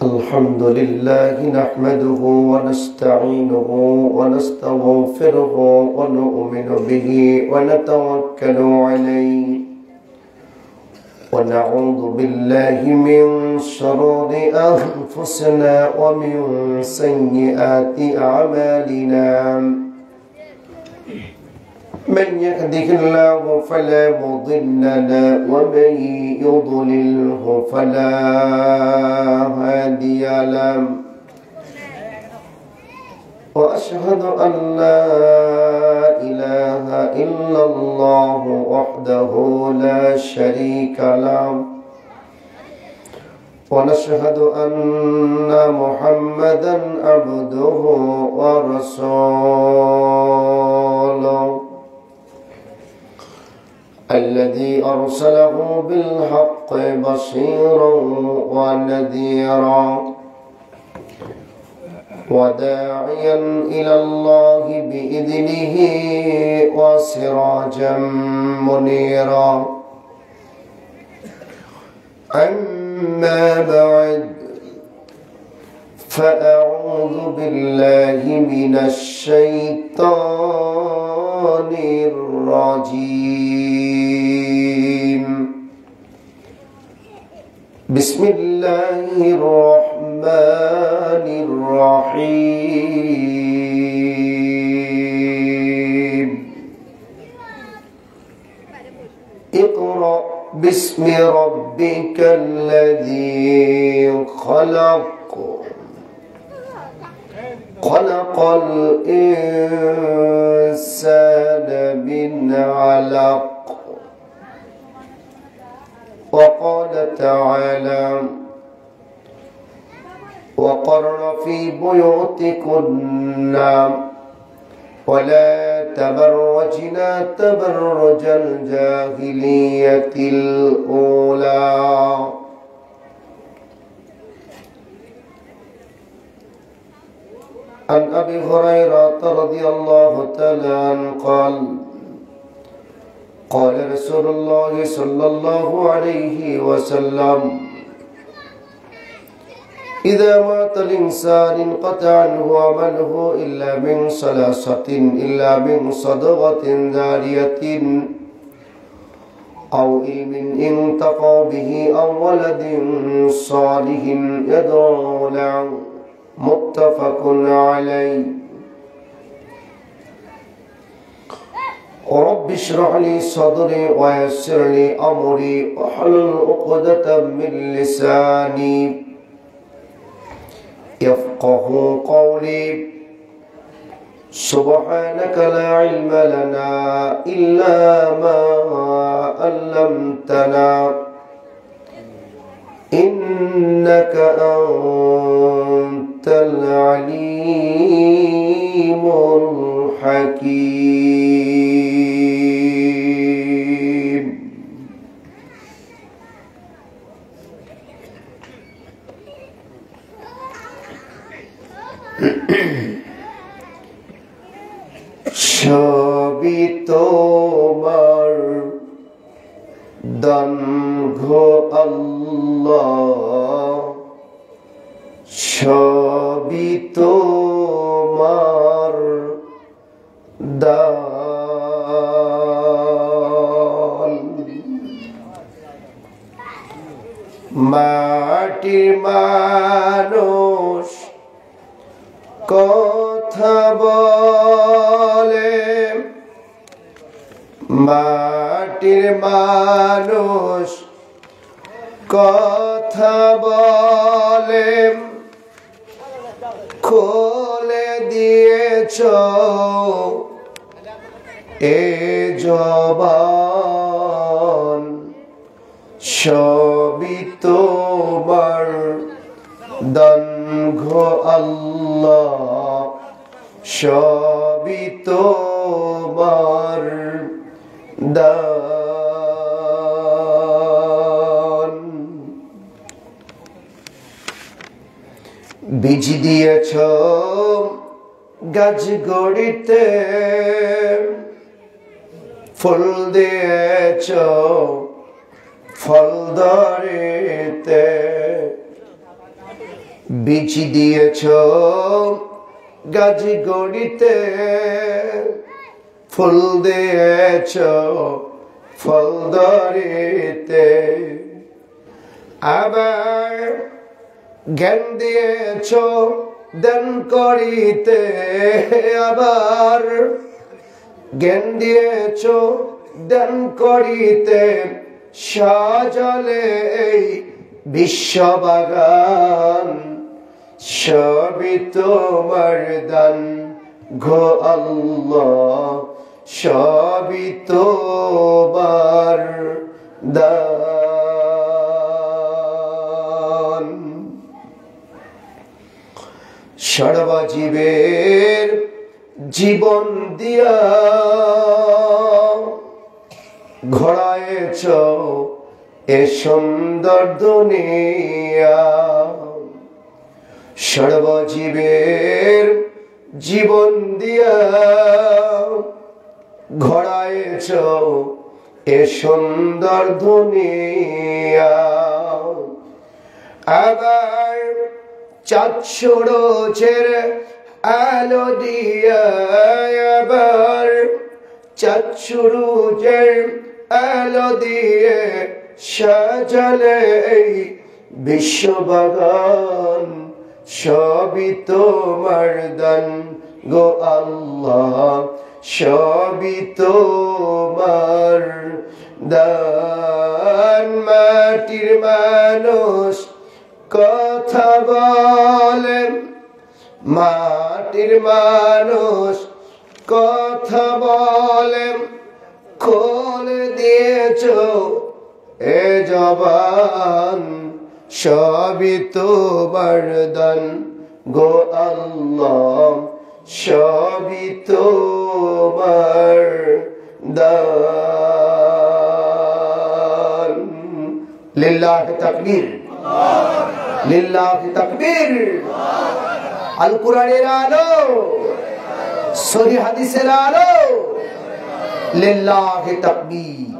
الحمد لله نحمده ونستعينه ونستغفره ونؤمن به ونتوكل عليه ونعوذ بالله من شرور أنفسنا ومن سيئات أعمالنا من يهده الله فلا مضل له ومن يضلله فلا هادي له وأشهد أن لا إله إلا الله وحده لا شريك له ونشهد أن محمدا عبده ورسوله الذي أرسله بالحق بشيرا ونذيرا وداعيا إلى الله بإذنه وسراجا منيرا أما بعد فأعوذ بالله من الشيطان الرجيم بسم الله الرحمن الرحيم اقرأ باسم ربك الذي خلق الإنسان من علق وقال تعالى وقرن في بيوتكن ولا تبرجنا تبرج الجاهلية الأولى عن أبي هريرة رضي الله تعالى عنه قال رسول الله صلى الله عليه وسلم إذا مات الإنسان انقطع عنه عمله إلا من ثلاثة إلا من صدقة جارية أو علم ينتفع به أو ولد صالح يدعو له متفق عليه رب اشرح لي صدري ويسر لي أمري واحلل عقدة من لساني يفقه قولي سبحانك لا علم لنا إلا ما علمتنا إنك أنت العليم الحكيم সবই তোমার দান গো আল্লাহ সবই তোমার দান মাটির মানুষ কথা বলে মাটির মানুষ কথা বলে খুলে দিয়েছ এ জবান সবই তোমার দান গো আল্লাহ সবই তোমার দান বীজ দিয়েছ গাছ গড়িতে ফুল দিয়েছ ফল ধরিতে, বীজ দিয়েছ গাছ গড়িতে, ফুল দিয়েছ ফল ধরিতে, আবার জ্ঞান দিয়েছ দান করিতে, আবার জ্ঞান দিয়েছ দান করিতে, সাজালে এই বিশ্ববাগান, সবই তোমার দান গো আল্লাহ, সবই তোমার দান। সর্বজীবের জীবন দিয়া ঘোরায়েছ এ সুন্দর দুনিয়া, সর্বজীবের জীবন দিয়া ঘোরায়েছ এ সুন্দর দুনিয়া, আবার চাচ্ছো রোজের আলো দিয়া, আবার চাচ্ছো রোজের আলো দিয়ে, সাজালে এই বিশ্ববাগান, সবই তোমার দান গো আল্লাহ, সবই তোমার দান। মাটির মানুষ কথা বলে, মাটির মানুষ কথা বলে, খোল দিয়েছ এ জবান, সবই তোমার দান গো আল্লাহ, সবই তোমার দান। লিল্লাহি তাকবীর, লিল্লাহি তাকবীর। আল কোরআনের আলো, সহিহ হাদিসের আলো, লিল্লাহি তাকবীর।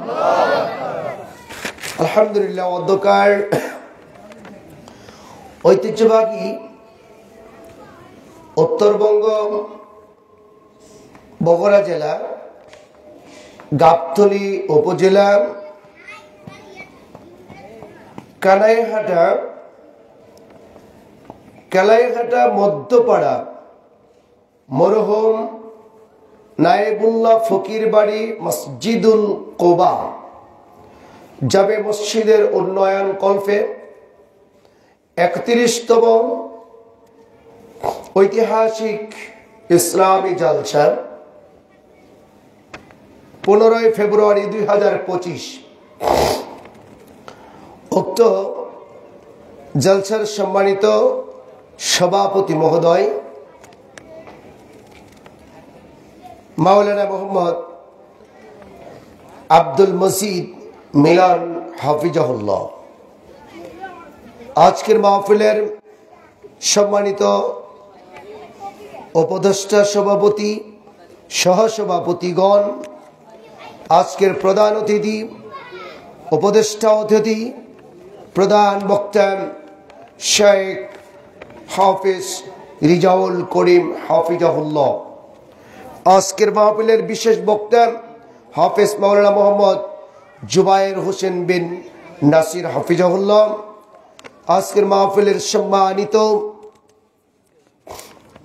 আলহামদুলিল্লাহ। অধ্যকার ঐতিহ্যবাহী উত্তরবঙ্গ বগুড়া জেলা গাবতলী উপজেলা কালাইহাটা মধ্যপাড়া মরহুম নায়েবুল্লাহ ফকির বাড়ি মসজিদুল কোবা জামে মসজিদের উন্নয়ন কল্পে 31তম ঐতিহাসিক ইসলামী জালসা 15 ফেব্রুয়ারি 2025। উক্ত জলসার সম্মানিত সভাপতি মহোদয় মাওলানা মোহাম্মদ আব্দুল মজিদ মিলন হাফিজাহুল্লাহ, আজকের মাহফিলের সম্মানিত উপদেষ্টা সভাপতি, সহসভাপতিগণ, আজকের প্রধান অতিথি, উপদেষ্টা অতিথি, প্রধান বক্তা শেখ হাফিজ রিজাউল করিম হাফিজাহুল্লাহ, আজকের মাহফিলের বিশেষ বক্তা হাফিজ মাওলানা মোহাম্মদ জুবায়ের হোসেন বিন নাসির হাফিজাহুল্লাহ, আজকের মাহফিলের সম্মানিত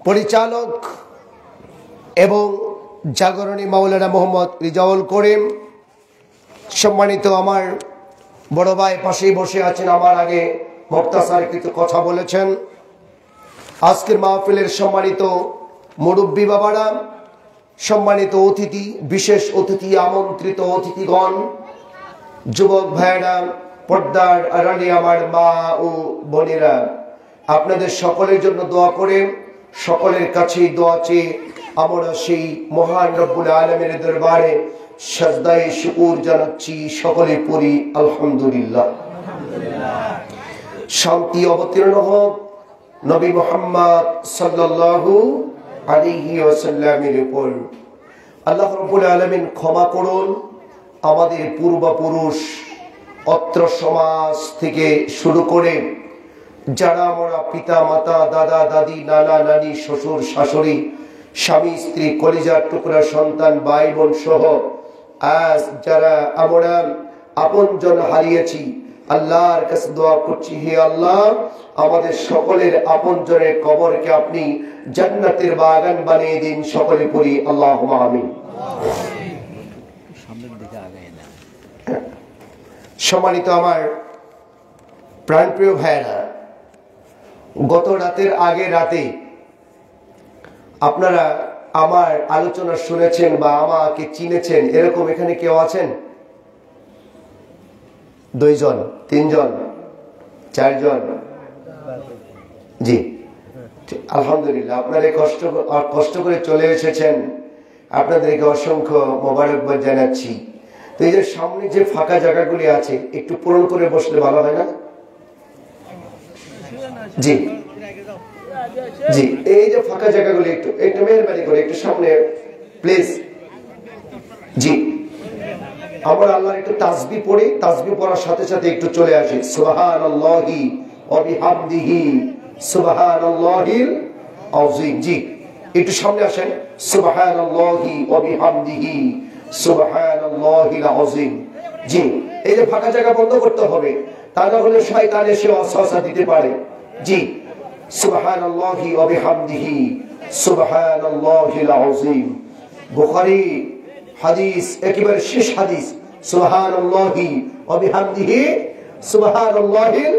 পরিচালক এবং জাগরণী মাওলানা মোহাম্মদ রিজাউল করিম, সম্মানিত আমার বড় ভাই পাশেই বসে আছেন, আমার আগে মুক্তাসার কিছু কথা বলেছেন, আজকের মাহফিলের সম্মানিত মুরব্বী বাবারা, সম্মানিত অতিথি, বিশেষ অতিথি, আমন্ত্রিত অতিথিগণ, যুবক ভাইয়েরা, পর্দার আড়ালে আমার মা ও বোনেরা, আপনাদের সকলের জন্য দোয়া করে, সকলের কাছেই দোয়া চেয়ে আমরা সেই মহান রব্বুল আলামিনের দরবারে সাজদায়ে শুকর জানাচ্ছি। সকলে পড়ি আলহামদুলিল্লাহ। শান্তি অবতীর্ণ হোক নবী মুহাম্মদ সাল্লাল্লাহু আলাইহি ওয়াসাল্লামের উপর। আল্লাহ রাব্বুল আলামিন ক্ষমা করুন আমাদের পূর্বপুরুষ অত্র সমাজ থেকে শুরু করে যারা আমরা পিতা মাতা দাদা দাদি নানা নানি শ্বশুর শাশুড়ি স্বামী স্ত্রী কলিজার টুকরা সন্তান ভাই বোন সহ আজ যারা আমরা আপনজন হারিয়েছি, আল্লাহর কাছে দোয়া করছি, হে আল্লাহ আমাদের সকলের আপনজনের কবরকে আপনি জান্নাতের বাগান বানিয়ে দিন। সকলে পড়ি আল্লাহুম্মা আমিন। সম্মানিত আমার প্রাণপ্রিয় ভাইয়েরা, গত রাতের আগে রাতে আপনারা আমার আলোচনা শুনেছেন বা আমাকে চিনেছেন, এরকম এখানে কেউ আছেন? 2 জন, 3 জন, 4 জন? জি, আলহামদুলিল্লাহ। আপনারা কষ্ট করে চলে এসেছেন, আপনাদেরকে অসংখ্য মোবারকবাদ জানাচ্ছি। তো এই যে সামনে যে ফাঁকা জায়গাগুলি আছে একটু পূরণ করে বসলে ভালো হয় না? জি জি, এই যে ফাঁকা জায়গাগুলি একটু একটু মেহরবানি করে একটু সামনে প্লিজ। জি, আমরা আল্লাহর একটু তাসবিহ পড়ি, তাসবিহ পড়ার সাথে সাথে একটু চলে আসি সুবহানাল্লাহি ওয়া বিহামদিহি সুবহানাল্লাহিল আযীম। জি, একটু সামনে আসেন। সুবহানাল্লাহি ওয়া বিহামদিহি সুবহানাল্লাহিল আযীম। জি, এই যে ফাঁকা জায়গা বন্ধ করতে হবে, তা না হলে শয়তান এসে ওয়াসওয়াসা দিতে পারে। জি, সুবহানাল্লাহি ওয়া বিহামদিহি সুবহানাল্লাহিল আযীম। বুখারী হাদিস, একেবারে শেষ হাদিস, সুবহানাল্লাহি ওয়া বিহামদিহি সুবহানাল্লাহিল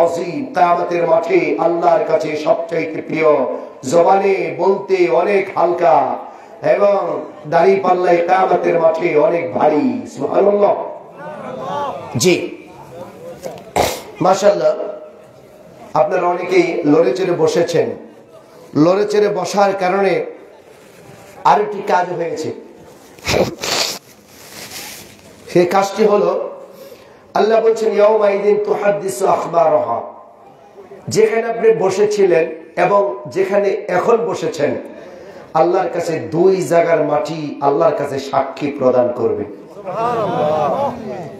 আযীম। কিয়ামতের মাঠে আল্লাহর কাছে সবচেয়ে প্রিয়, জবানে বলতে অনেক হালকা এবং দাড়ি পাল্লায় কিয়ামতের মাঠে অনেক ভারী। সুবহানাল্লাহ। জি, মাশাআল্লাহ। আপনারা অনেকেই লড়ে চড়ে বসেছেন। লড়ে চড়ে বসার কারণে আরেকটি কাজ হয়েছে। সেই কাজটি হলো, আল্লাহ বলছেন ইয়াউমাইদিন তুহাদ্দিসু আখবারাহা। যেখানে আপনি বসেছিলেন এবং যেখানে এখন বসেছেন, আল্লাহর কাছে 2 জায়গার মাটি আল্লাহর কাছে সাক্ষী প্রদান করবে।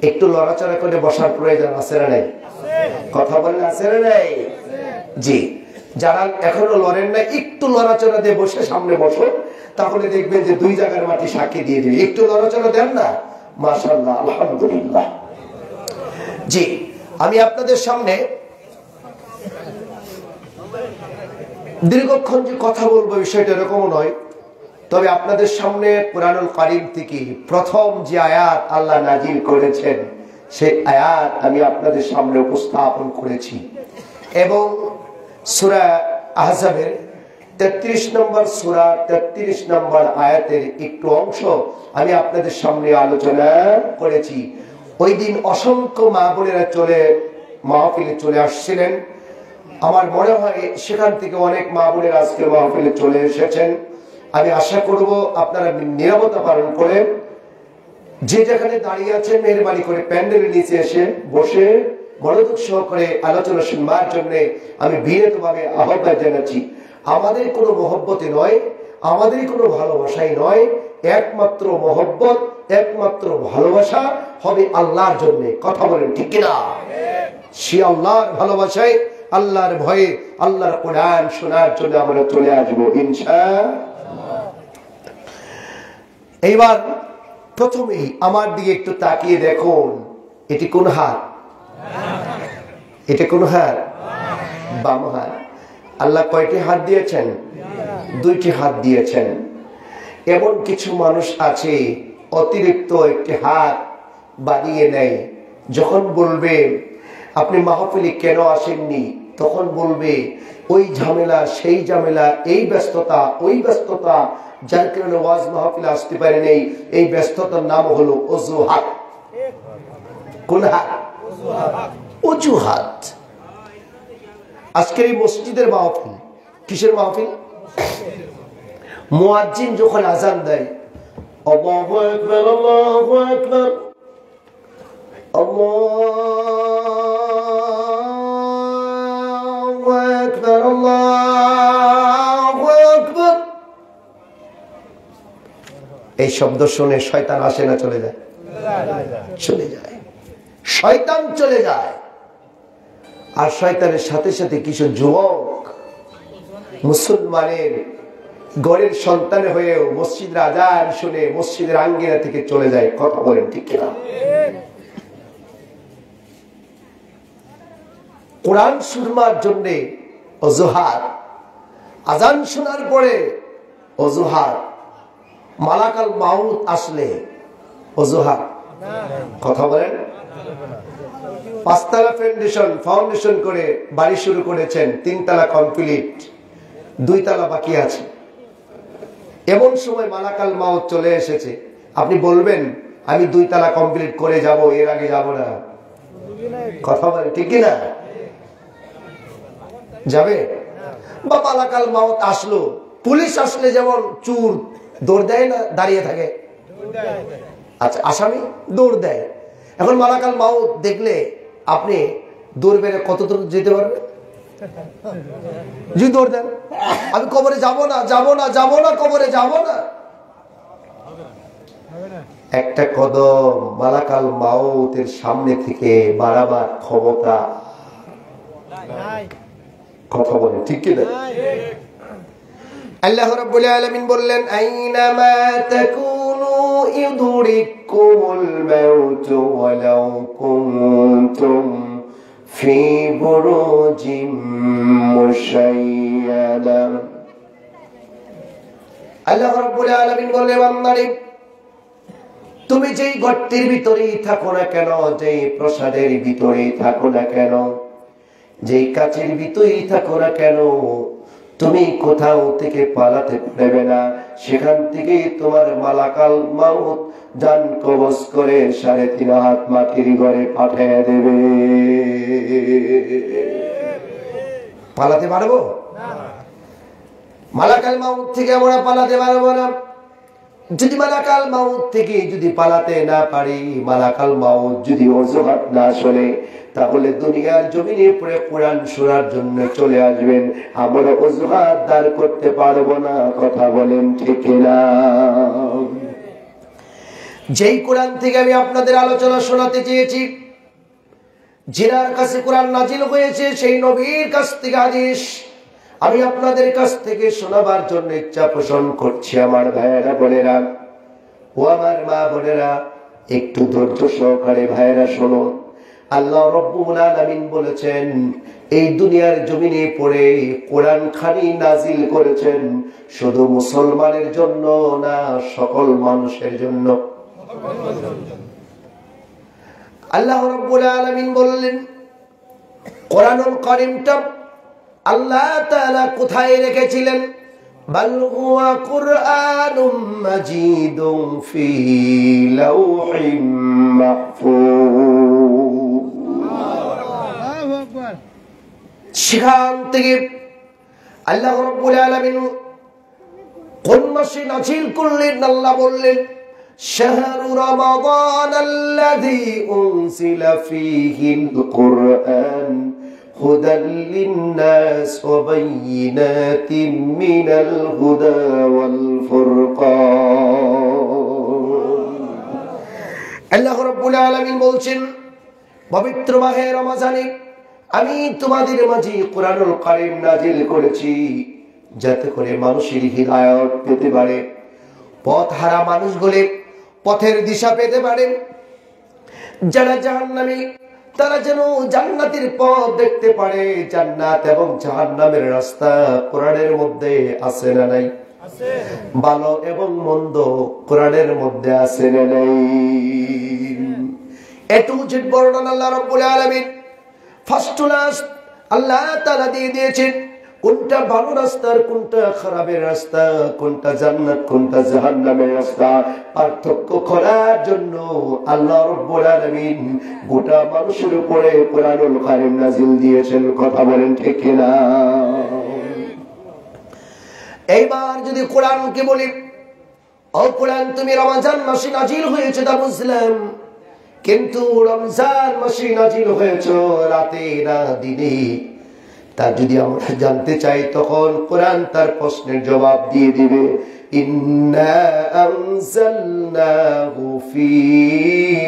একটু লড়াচড়া করে বসার প্রয়োজন আছে না নাই? কথা বলেন, আছে না নাই? জি, যারা এখনো লড়েন না, একটু লড়াচড়া দিয়ে বসে সামনে বসো, তাহলে দেখবেন যে 2 জায়গার মাটি সাক্ষী দিয়ে দিবে। একটু লড়াচড়া দেন না, মাশাআল্লাহ, আলহামদুলিল্লাহ। জি, আমি আপনাদের সামনে দীর্ঘক্ষণ যে কথা বলবো বিষয়টা এরকম নয়, তবে আপনাদের সামনে কুরআনুল কারীম থেকে প্রথম যে আয়াত আল্লাহ নাজিল করেছেন সেই আয়াত আমি আপনাদের সামনে উপস্থাপন করেছি এবং সূরা আহজাবের 33 নম্বর সূরা 33 নম্বর আয়াতের একটু অংশ আমি আপনাদের সামনে আলোচনা করেছি। ওই দিন অসংখ্য মা বোনেরা মাহফিলে চলে আসছিলেন। আমার মনে হয় সেখান থেকে অনেক মা বোনেরা আজকে মাহফিলে চলে এসেছেন। আমি আশা করব আপনারা নিরাপত্তা পালন করে যে যেখানে দাঁড়িয়ে আছেন মেহরবানি করে প্যান্ডেলের নিচে এসে বসে মনোযোগ সহকারে আলোচনা শুনবার জন্য আমি বিনীতভাবে আহ্বান জানাচ্ছি। আমাদের কোনো মহব্বতে নয়, আমাদের কোনো ভালোবাসাই নয়, একমাত্র মহব্বত, একমাত্র ভালোবাসা হবে আল্লাহর জন্য। কথা বলেন ঠিক কিনা? সে আল্লাহর ভালোবাসায়, আল্লাহর ভয়ে, আল্লাহর কোরআন শোনার জন্য আমরা চলে আসবো ইনশাআল্লাহ। এইবার প্রথমেই আমার দিকে একটু তাকিয়ে দেখুন, এটি কোন হাত? এটা কোন হাত? বাম হাত। আল্লাহ কয়টি হাত দিয়েছেন? 2টি হাত দিয়েছেন। এমন কিছু মানুষ আছে অতিরিক্ত একটি হাত বাড়িয়ে নেয়। যখন বলবে আপনি মাহফিলে কেন আসেননি, তখন বলবে ওই ঝামেলা, সেই ঝামেলা, এই ব্যস্ততা, ওই ব্যস্ততা, যার কারণে ওয়াজ মাহফিলে আসতে পারে নেই। এই ব্যস্ততার নাম হলো অজুহাত। কোন হাত? অজুহাত। আজকের এই মসজিদের মাহফিল কিসের মাহফিল? মুয়াজ্জিন যখন আযান দেয়, আল্লাহু আকবার, আল্লাহু আকবার, আল্লাহু আকবার, আল্লাহু আকবার, এই শব্দ শুনে শয়তান আসে না চলে যায়? চলে যায়, শয়তান চলে যায়। আর শয়তানের সাথে সাথে কিছু যুবক মুসলমানের গড়ের সন্তান হয়েও মসজিদের আযান শুনে মসজিদের আঙ্গিনা থেকে চলে যায়। কথা বলেন ঠিক কিনা? কোরআন শুনবার জন্য অজুহাত, আযান শোনার পরে অজুহাত, মালাকাল মাউত আসলে অজুহাত। কথা বলেন। 5 তলা ফাউন্ডেশন করে বাড়ি শুরু করেছেন, 3 তলা কমপ্লিট, 2 তলা বাকি আছে। এমন সময় মালাকাল মাউত চলে এসেছে, আপনি বলবেন আমি 2 তলা কমপ্লিট করে যাব, এর আগে যাব না? কথা বলেন ঠিক কিনা? যাবে? বা মালাকাল মাউত আসলো, পুলিশ আসলে যেমন চুর দৌড় দেয় না, দাঁড়িয়ে থাকে? আচ্ছা, আসামি দৌড় দেয়। এখন মালাকাল মাউত দেখলে আপনি দৌড় বেড়ে কত দূর যেতে পারবেন? যদি দৌড় দেন, আমি কবরে যাব না, যাব না, যাব না, কবরে যাব না, একটা কদম মালাকাল মাউতের সামনে থেকে বাড়াবার ক্ষমতা। কথা বলে ঠিক কিনা? আল্লাহ রাব্বুল আলামিন বললেন, আইনামা তাকুনু ইউদরিকুমুল মাউতু ওয়ালাউ কুনতুম ফি বুরুজিম মুশাইয়াদা। আল্লাহ রাব্বুল আলামিন বললেন, বান্দারে তুমি যেই গর্তের ভিতরেই থাকো না কেন, যেই প্রাসাদের ভিতরেই থাকো না কেন, যেই কাচের ভিতরেই থাকো না কেন, তুমি কোথাও থেকে পালাতে পারবে না। সেখান থেকে তোমার মালাকাল মাউত জান কবজ করে 3.5 হাত মাটির ঘরে পাঠিয়ে দেবে। পালাতে পারবো না? মালাকাল মাউত থেকে আমরা পালাতে পারবো না। যদি মালাকাল মাউত থেকে যদি পালাতে না পারি, মালাকাল মাউত যদি অজুহাত না শোনে, তাহলে দুনিয়ার জমিনে পড়ে কোরআন শোনার জন্য চলে আসবেন, আমরা অজুহাত দাঁড় করতে পারবো না। কথা বলেন ঠিক না? যেই কোরআন থেকে আমি আপনাদের আলোচনা শোনাতে চেয়েছি, যার কাছে কোরআন নাজিল হয়েছে, সেই নবীর কাছ থেকে আদেশ আমি আপনাদের কাছ থেকে শোনাবার জন্য ইচ্ছা পোষণ করছি। আমার ভাইয়েরা বোনেরা, ও আমার মা বোনেরা, একটু ধৈর্য সহকারে ভাইয়েরা শোনো। আল্লাহ রাব্বুল আলামিন বলেছেন, এই দুনিয়ার জমিনে পড়ে কোরআন খানি নাজিল করেছেন শুধু মুসলমানের জন্য না, সকল মানুষের জন্য। আল্লাহ রাব্বুল আলামিন বললেন, কোরআনুল কারীমটা আল্লাহ তাআলা কোথায় রেখেছিলেন? বাল হুয়া কুরআনুম মাজিদুম ফি লাওহিম মাহফুজ। আল্লাহু আকবার। সেখান থেকে আল্লাহ রাব্বুল আলামিন কোন মাসে নাজিল করলেন? আল্লাহ বললেন, শাহরু রমাদানাল্লাযী উনজিলা ফীহিল কুরআন হুদাল লিন-নাস ওয়া বাইয়িনাতিম মিনাল হুদা ওয়াল ফুরকান। আল্লাহ রাব্বুল আলামিন বলছেন, পবিত্র মাহে রমজানে আমি তোমাদের মাঝে কোরআনুল কারীম নাজিল করেছি যাতে করে মানুষের হিদায়াত পেতে পারে, পথহারা মানুষগুলো পথের দিশা পেতে পারে, যারা জাহান্নামী তারা যেন জান্নাতের পথ দেখতে পারে। জান্নাত এবং জাহান্নামের রাস্তা কোরআনের মধ্যে আছে না নাই? আছে। ভালো এবং মন্দ কোরআনের মধ্যে আছে না নাই? এটু যে বর্ণনা আল্লাহ রাব্বুল আলামিন ফার্স্ট টু লাস্ট আল্লাহ তাআলা দিয়ে দিয়েছেন, কোনটা ভালো রাস্তা, কোনটা খারাপের রাস্তা, কোনটা জান্নাত, কোনটা জাহান্নামের রাস্তা পার্থক্য করার জন্য আল্লাহ রাব্বুল আলামিন গোটা মানুষের উপরে কোরআনুল কারীম নাজিল দিয়েছেন। কথা বলেন ঠিক কিনা? এইবার যদি কোরআনকে বলি, ও কোরআন তুমি রমজান মাসে নাজিল হয়েছে তা বুঝলাম, কিন্তু রমজান মাসে নাজিল হয়েছে রাতে না দিনে, তা যদি আমরা জানতে চাই তখন কোরআন তার প্রশ্নের জবাব দিয়ে দিবে। ইন্না আনজালনাহু ফি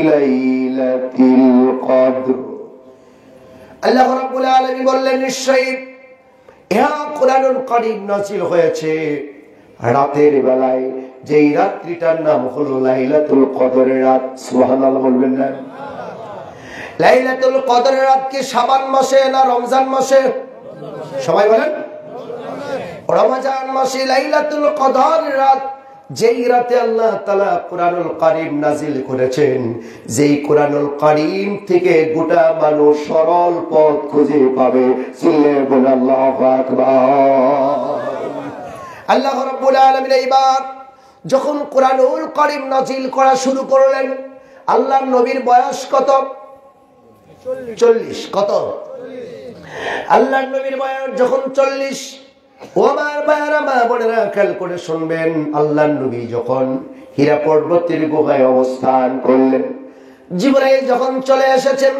লাইলাতিল কদর। আল্লাহ রাব্বুল আলামিন বললেন, নিশ্চয়ই ইহা কুরআনুল কারীম নাযিল হয়েছে রাতের বেলায়, যেই রাত্রিটার নাম হলো লাইলাতুল কদরের রাত। সুবহানাল্লাহ বলবেন না? লাইলাতুল কদরের রাত কি শাবান মাসে না রমজান মাসে? সবাই বলেন। রমজান মাসে লাইলাতুল কদরের রাত, যেই রাতে আল্লাহ তাআলা কুরআনুল কারীম নাযিল করেছেন, যেই কুরআনুল কারীম থেকে গোটা মানুষ সরল পথ খুঁজে পাবে। সিল্লাল্লাহু বলেন আল্লাহু আকবার। আল্লাহ রাব্বুল আলামিন এইবার যখন কুরআনুল কারীম নাযিল করা শুরু করলেন, আল্লাহর নবীর বয়স কত? 40। কত? আল্লাহর নবীর বয়স যখন 40, ও আমার ভাইয়েরা, মা বোনেরা খেয়াল করে শুনবেন, আল্লাহর নবী যখন হীরা পর্বতের গুহায় অবস্থান করলেন, জিবরাইল যখন চলে এসেছেন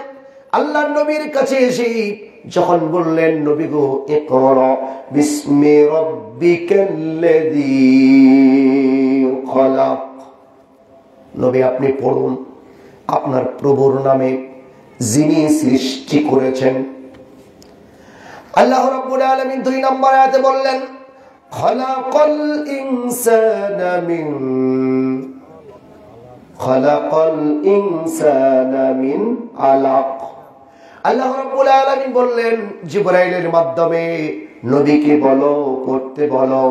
আল্লাহর নবীর কাছে এসে যখন বললেন, নবী গো, ইকরা বিসমি রাব্বিকাল্লাযী খলাক। নবী আপনি পড়ুন আপনার প্রভুর নামে, যিনি সৃষ্টি করেছেন। আল্লাহ রাব্বুল আলামিন 2 নম্বর আয়াতে বললেন, খলাকাল ইনসানা মিন আলাক। আল্লাহ রাব্বুল আলামিন বললেন জিবরাইলের মাধ্যমে, নবীকে বলো, পড়তে বলো,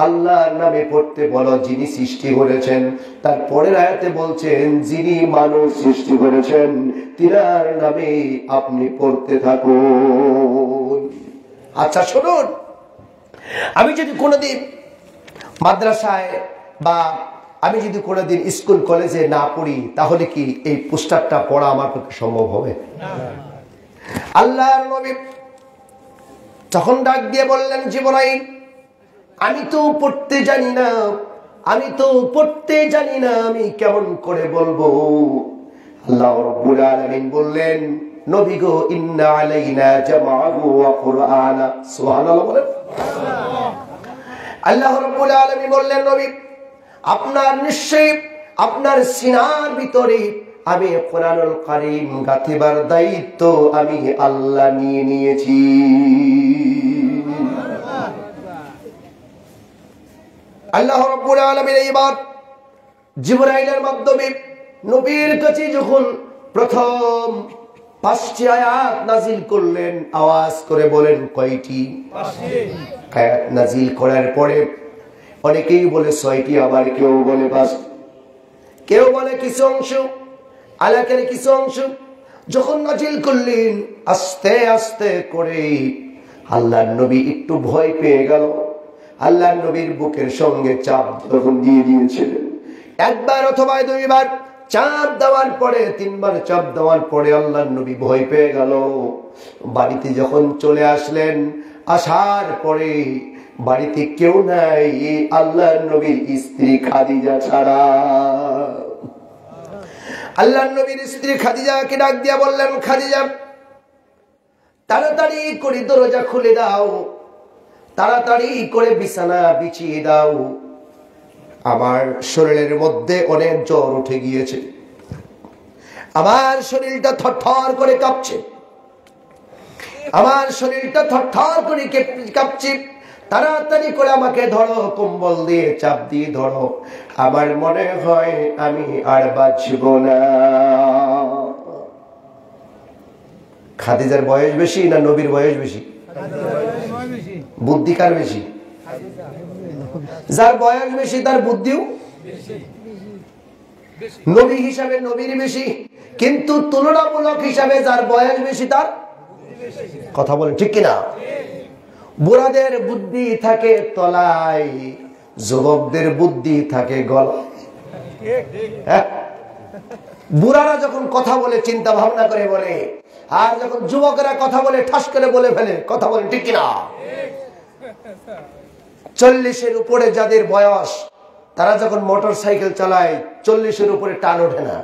আল্লাহর নামে পড়তে বলো, যিনি সৃষ্টি করেছেন। তারপরের আয়াতে বলছেন, যিনি মানুষ সৃষ্টি করেছেন তিনার নামে আপনি পড়তে থাকুন। আচ্ছা শুনুন, আমি যদি কোনোদিন মাদ্রাসায় বা আমি যদি কোনোদিন স্কুল কলেজে না পড়ি, তাহলে কি এই পোস্টারটা পড়া আমার পক্ষে সম্ভব হবে? আল্লাহর নবী তখন ডাক দিয়ে বললেন, জিবরাইল আমি তো পড়তে জানি না, আমি কেমন করে বলবো? আল্লাহ রাব্বুল আলামিন বললেন, নবী গো, ইন্না আলাইনা জামাআহু ওয়া কুরআনা। সুবহানাল্লাহ বলেন। আল্লাহ রাব্বুল আলামিন বললেন, নবী আপনার নিশ্চয়ই আপনার সিনার ভিতরে আমি কুরআনুল কারীম গাঁথিবার দায়িত্ব আমি আল্লাহ নিয়ে নিয়েছি। আল্লাহ রাব্বুল আলামিন এইবার জিবরাইলের মাধ্যমে নবীর কাছে যখন প্রথম 5টি আয়াত নাজিল করলেন, আওয়াজ করে বলেন কয়টি? 5টি আয়াত নাজিল করার পরে অনেকেই বলে 6টি, আবার কেউ বলে 5টি, কেউ বলে কিছু অংশ, আয়াতের কিছু অংশ যখন নাজিল করলেন, আস্তে আস্তে করে আল্লাহর নবী একটু ভয় পেয়ে গেল। আল্লাহর নবীর বুকের সঙ্গে চাপ তখন দিয়ে দিয়েছিলেন। একবার অথবা 2বার চাপ দেওয়ার পরে, 3বার চাপ দেওয়ার পরে আল্লাহর নবী ভয় পেয়ে গেল। বাড়িতে যখন চলে আসলেন, আসার পরে বাড়িতে কেউ নাই আল্লাহর নবীর স্ত্রী খাদিজা ছাড়া। আল্লাহর নবীর স্ত্রী খাদিজাকে ডাক দিয়া বললেন, খাদিজা তাড়াতাড়ি করে দরজা খুলে দাও, তাড়াতাড়ি করে বিছানা বিছিয়ে দাও, আমার শরীরের মধ্যে অনেক জ্বর উঠে গিয়েছে, আমার শরীরটা থরথর করে কাঁপছে, আমার শরীরটা থরথর করে কাঁপছে, তাড়াতাড়ি করে আমাকে ধরো, কম্বল দিয়ে চাপ দিয়ে ধরো, আমার মনে হয় আমি আর বাঁচব না। খাদিজার বয়স বেশি না নবীর বয়স বেশি? বুদ্ধি কার বেশি? যার বয়স বেশি তার বুদ্ধিও নবী হিসাবে নবীর বেশি, কিন্তু তুলনামূলক হিসাবে যার বয়স বেশি তার কথা বলে, ঠিক কিনা? বুড়াদের বুদ্ধি থাকে তলায়, যুবকদের বুদ্ধি থাকে গলায়। বুড়ারা যখন কথা বলে চিন্তা ভাবনা করে বলে, আর যখন যুবকেরা কথা বলে ঠাস করে বলে ফেলে, কথা বলে, ঠিক কিনা? 40-এর উপরে যাদের বয়স, তারা যখন মোটর সাইকেল চালায় 40-এর উপরে টান ওঠে না।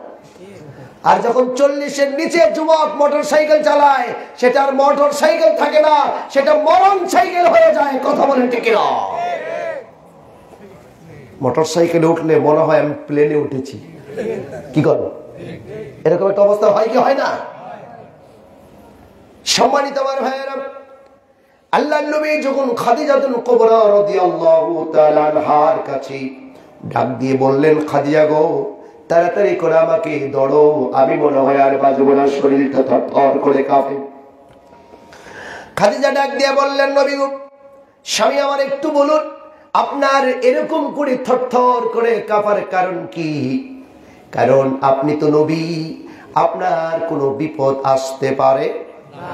আর যখন 40-এর নিচে যুবক মোটর সাইকেল চালায়, সেটা আর মোটর সাইকেল থাকে না, সেটা মরণ সাইকেল হয়ে যায়। কথা বলেন ঠিক কিনা? মোটর সাইকেলে উঠলে মনে হয় আমি প্লেনে উঠেছি। কি করো, এরকম একটা অবস্থা হয় কি হয় না? সম্মানিত আমার ভাইয়েরা, আল্লাহর নবী যখন খাদিজাতুল কুবরা রাদিয়াল্লাহু তাআলা আনহার কাছে ডাক দিয়ে বললেন, খাদিজা গো, তাড়াতাড়ি করে আমাকে ধরো, আমি মনে হয় আর বাঁচব না, শরীরটা থরথর করে কাঁপে। খাদিজা ডাক দিয়ে বললেন, নবী গো, স্বামী আমার একটু বলুন, আপনার এরকম করে থরথর করে কাঁপার কারণ কি? কারণ আপনি তো নবী, আপনার কোনো বিপদ আসতে পারে না,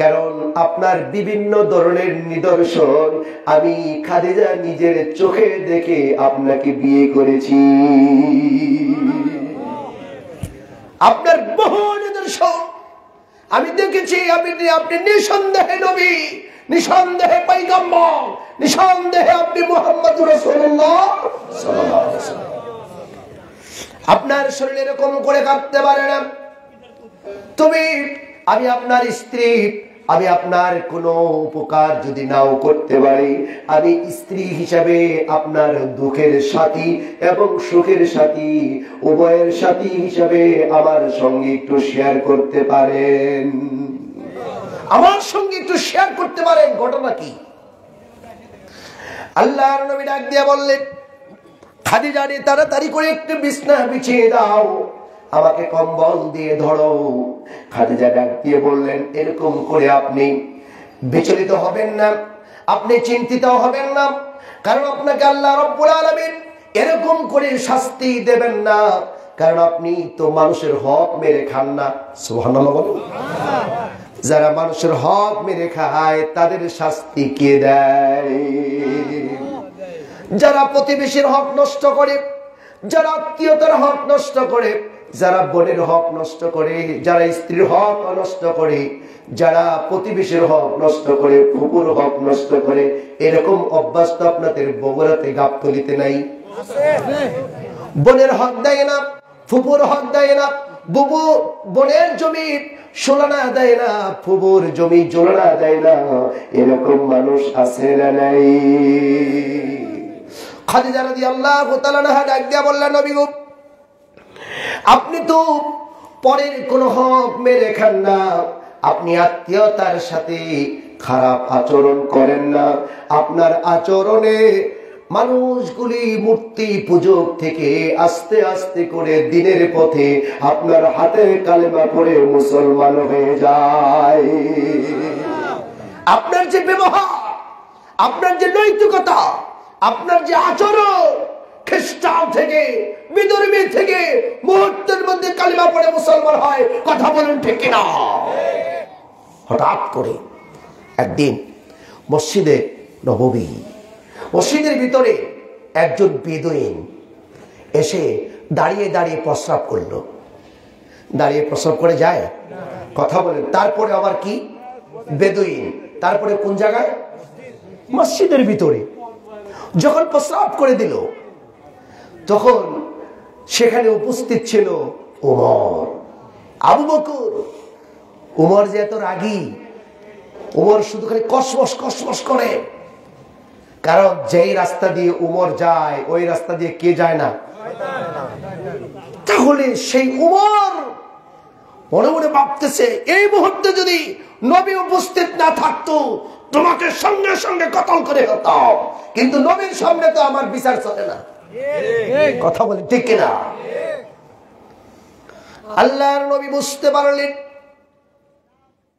কারণ আপনার বিভিন্ন ধরনের নিদর্শন আমি খাদিজা নিজের চোখে দেখে আপনাকে বিয়ে করেছি। আপনার বহু নিদর্শন আমি দেখেছি, আপনি নিঃসন্দেহে নবী, নিঃসন্দেহে পয়গম্বর, নিঃসন্দেহে আপনি মুহাম্মদুর রাসূলুল্লাহ সাল্লাল্লাহু আলাইহি ওয়াসাল্লাম। আপনার শরীর এরকম করে কাঁপতে পারে না। আমি আপনার স্ত্রী, আমি আপনার কোনো উপকার যদি নাও করতে পারি, আমি স্ত্রী হিসাবে আপনার দুঃখের সাথী এবং সুখের সাথী, উভয়ের সাথী হিসাবে আমার সঙ্গে একটু শেয়ার করতে পারেন, আমার সঙ্গে একটু শেয়ার করতে পারেন, ঘটনা কি? আল্লাহর নবী ডাক দিয়ে বললেন, খাদিজা রে, তাড়াতাড়ি করে একটু বিছানা বিছিয়ে দাও, আমাকে কম্বল দিয়ে ধরো। খাদিজা ডাক দিয়ে বললেন, এরকম করে আপনি বিচলিত হবেন না, আপনি চিন্তিত হবেন না, কারণ আপনাকে আল্লাহ রাব্বুল আলামিন এরকম করে শাস্তি দেবেন না, কারণ আপনি তো মানুষের হক মেরে খান না। সুবহানাল্লাহ বলুন। যারা মানুষের হক মেরে খায় তাদের শাস্তি কে দেয়? যারা প্রতিবেশীর হক নষ্ট করে, যারা আত্মীয়তার হক নষ্ট করে, যারা বোনের হক নষ্ট করে, যারা স্ত্রীর হক নষ্ট করে, যারা প্রতিবেশীর হক নষ্ট করে, ফুপুর হক নষ্ট করে, এরকম অভ্যাস তো আপনাদের বগুড়াতে গাবতলীতে নাই? বোনের হক দেয় না, ফুপুর হক দেয় না, বুবু বোনের জমি সোলানা দেয় না, ফুবুর জমি জোলানা দেয় না, এরকম মানুষ আছে না নাই? খাদিজা রাদিয়াল্লাহু তাআলা আনহা ডাক দিয়া বললেন, নবী গো, আপনি তো পরের কোন হক মেরে খান না, আপনি আত্মীয়তার সাথে খারাপ আচরণ করেন না, আপনার আচরণে মানুষগুলি মূর্তি পূজক থেকে আস্তে আস্তে করে দিনের পথে আপনার হাতে কালেমা পড়ে মুসলমান হয়ে যায়। আপনার যে ব্যবহার, আপনার যে নৈতিকতা, আপনার যে আচরণ, খ্রিস্টান থেকে বিধর্মী থেকে মুহূর্তের মধ্যে কালিমা পড়ে মুসলমান হয়। কথা বলেন ঠিক কিনা? হঠাৎ করে একদিন মসজিদে নববী, মসজিদের ভিতরে একজন বেদুইন এসে দাঁড়িয়ে দাঁড়িয়ে প্রস্রাব করলো। দাঁড়িয়ে প্রস্রাব করে যায়? কথা বলেন। তারপরে আবার কি? বেদুইন। তারপরে কোন জায়গায়? মসজিদের ভিতরে। যখন প্রস্রাব করে দিল, তখন সেখানে উপস্থিত ছিল ওমর, আবু বকর। ওমর যে এত রাগী, ওমর শুধু খালি কসমস কসমস করে, কারণ যেই রাস্তা দিয়ে ওমর যায় ওই রাস্তা দিয়ে কে যায় না? তাহলে সেই ওমর মনে মনে ভাবতেছে, এই মুহূর্তে যদি নবী উপস্থিত না থাকতো তোমাকে সঙ্গে সঙ্গে কতল করে হতাম, কিন্তু নবীর সামনে তো আমার বিচার চলে না। কথা বলে ঠিক কিনা? আল্লাহর নবী বুঝতে পারলেন,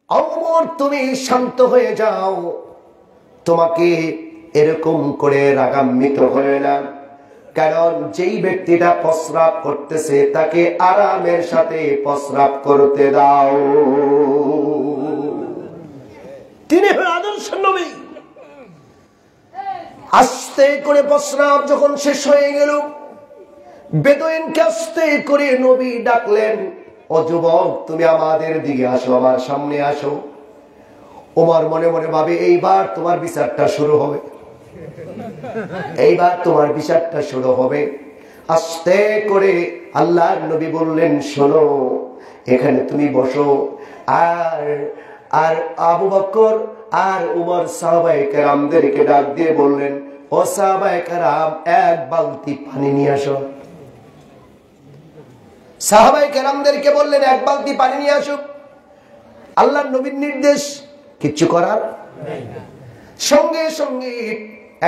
ওমর তুমি শান্ত হয়ে যাও, তোমাকে এরকম করে রাগান্বিত হয়ে না, কারণ যেই ব্যক্তিটা প্রস্রাব করতেছে তাকে আরামের সাথে প্রস্রাব করতে দাও। তিনি আদর্শ নবী। আস্তে করে প্রস্রাব যখন শেষ হয়ে গেল, বেদুইনকে আস্তে করে নবী ডাকলেন, ও যুবক, তুমি আমাদের দিকে আসো, আমার সামনে আসো। ওমর মনে মনে ভাবে, এইবার তোমার বিচারটা শুরু হবে, এইবার তোমার বিচারটা শুরু হবে। আস্তে করে আল্লাহর নবী বললেন, শোনো, এখানে তুমি বসো। আর আবু বকর আর উমর সাহাবায়ে কেরামদেরকে ডাক দিয়ে বললেন, ও সাহাবায়ে কেরাম এক বালতি পানি নিয়ে আসো। সাহাবায়ে কেরামদেরকে বললেন এক বালতি পানি নিয়ে আসো। আল্লাহর নবীর নির্দেশ, কিচ্ছু করার সঙ্গে সঙ্গে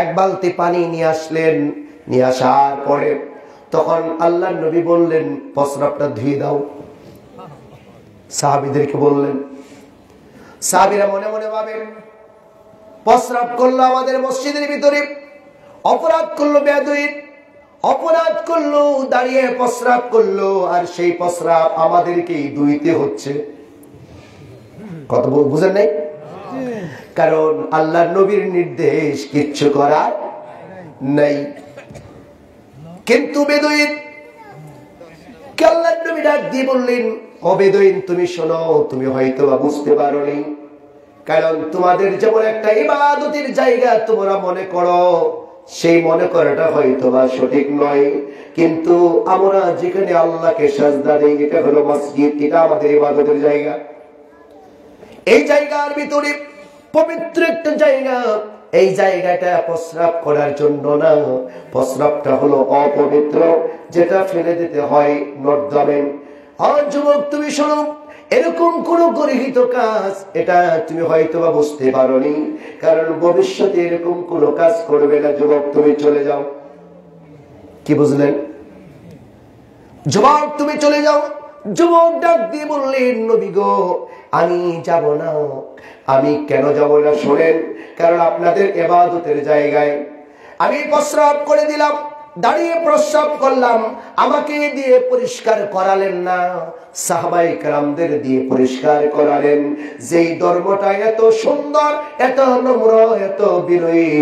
এক বালতি পানি নিয়ে আসলেন। নিয়ে আসার পরে তখন আল্লাহর নবী বললেন প্রস্রাবটা ধুয়ে দাও। সাহাবীদেরকে বললেন। সাহাবীরা মনে মনে ভাবেন প্রস্রাব করলো আমাদের মসজিদের ভিতরে, অপরাধ করলো বেয়াদবি, অপরাধ করলো দাঁড়িয়ে প্রস্রাব করলো, আর সেই প্রস্রাব আমাদেরকেই ধুইতে হচ্ছে। কত বুঝেন নাই? কারণ আল্লাহর নবীর নির্দেশ, কিচ্ছু করার নাই। কিন্তু বেদুইন কে আল্লাহর নবী ডাক দিয়ে বললেন, ও বেদুইন তুমি শোনো, তুমি হয়তো বা বুঝতে পারোনি, কারণ তোমাদের যেমন একটা ইবাদতের জায়গা তোমরা মনে করো, সেই মনে করাটা হয়তো বা সঠিক নয়। কিন্তু আমরা যেখানে আল্লাহকে সাজদা দেই, এটা হলো মসজিদ, এটা আমাদের ইবাদতের জায়গা। এই জায়গার ভিতরে পবিত্র একটা জায়গা, এই জায়গাটা প্রস্রাব করার জন্য না, প্রস্রাবটা হলো অপবিত্র, যেটা ফেলে দিতে হয় নর্দমে। আর যুবক তুমি শোনো, এরকম কোন গর্হিত কাজ এটা তুমি হয়তো বা বুঝতে পারোনি, কারণ ভবিষ্যতে এরকম কোন কাজ করবে না। যুবক তুমি চলে যাও। কি বুঝলেন? যুবক তুমি চলে যাও। যুবক ডাক দিয়ে বললেন, নবী গো আমি যাব না। আমি কেন যাব না শোনেন, কারণ আপনাদের ইবাদতের জায়গায় আমি প্রস্রাব করে দিলাম, দাঁড়িয়ে প্রস্রাব করলাম, আমাকে দিয়ে পরিষ্কার করালেন না, সাহাবায়ে কেরামদের দিয়ে পরিষ্কার করালেন। যেই ধর্মটা এত সুন্দর, এত নম্র, এত বিনয়ী,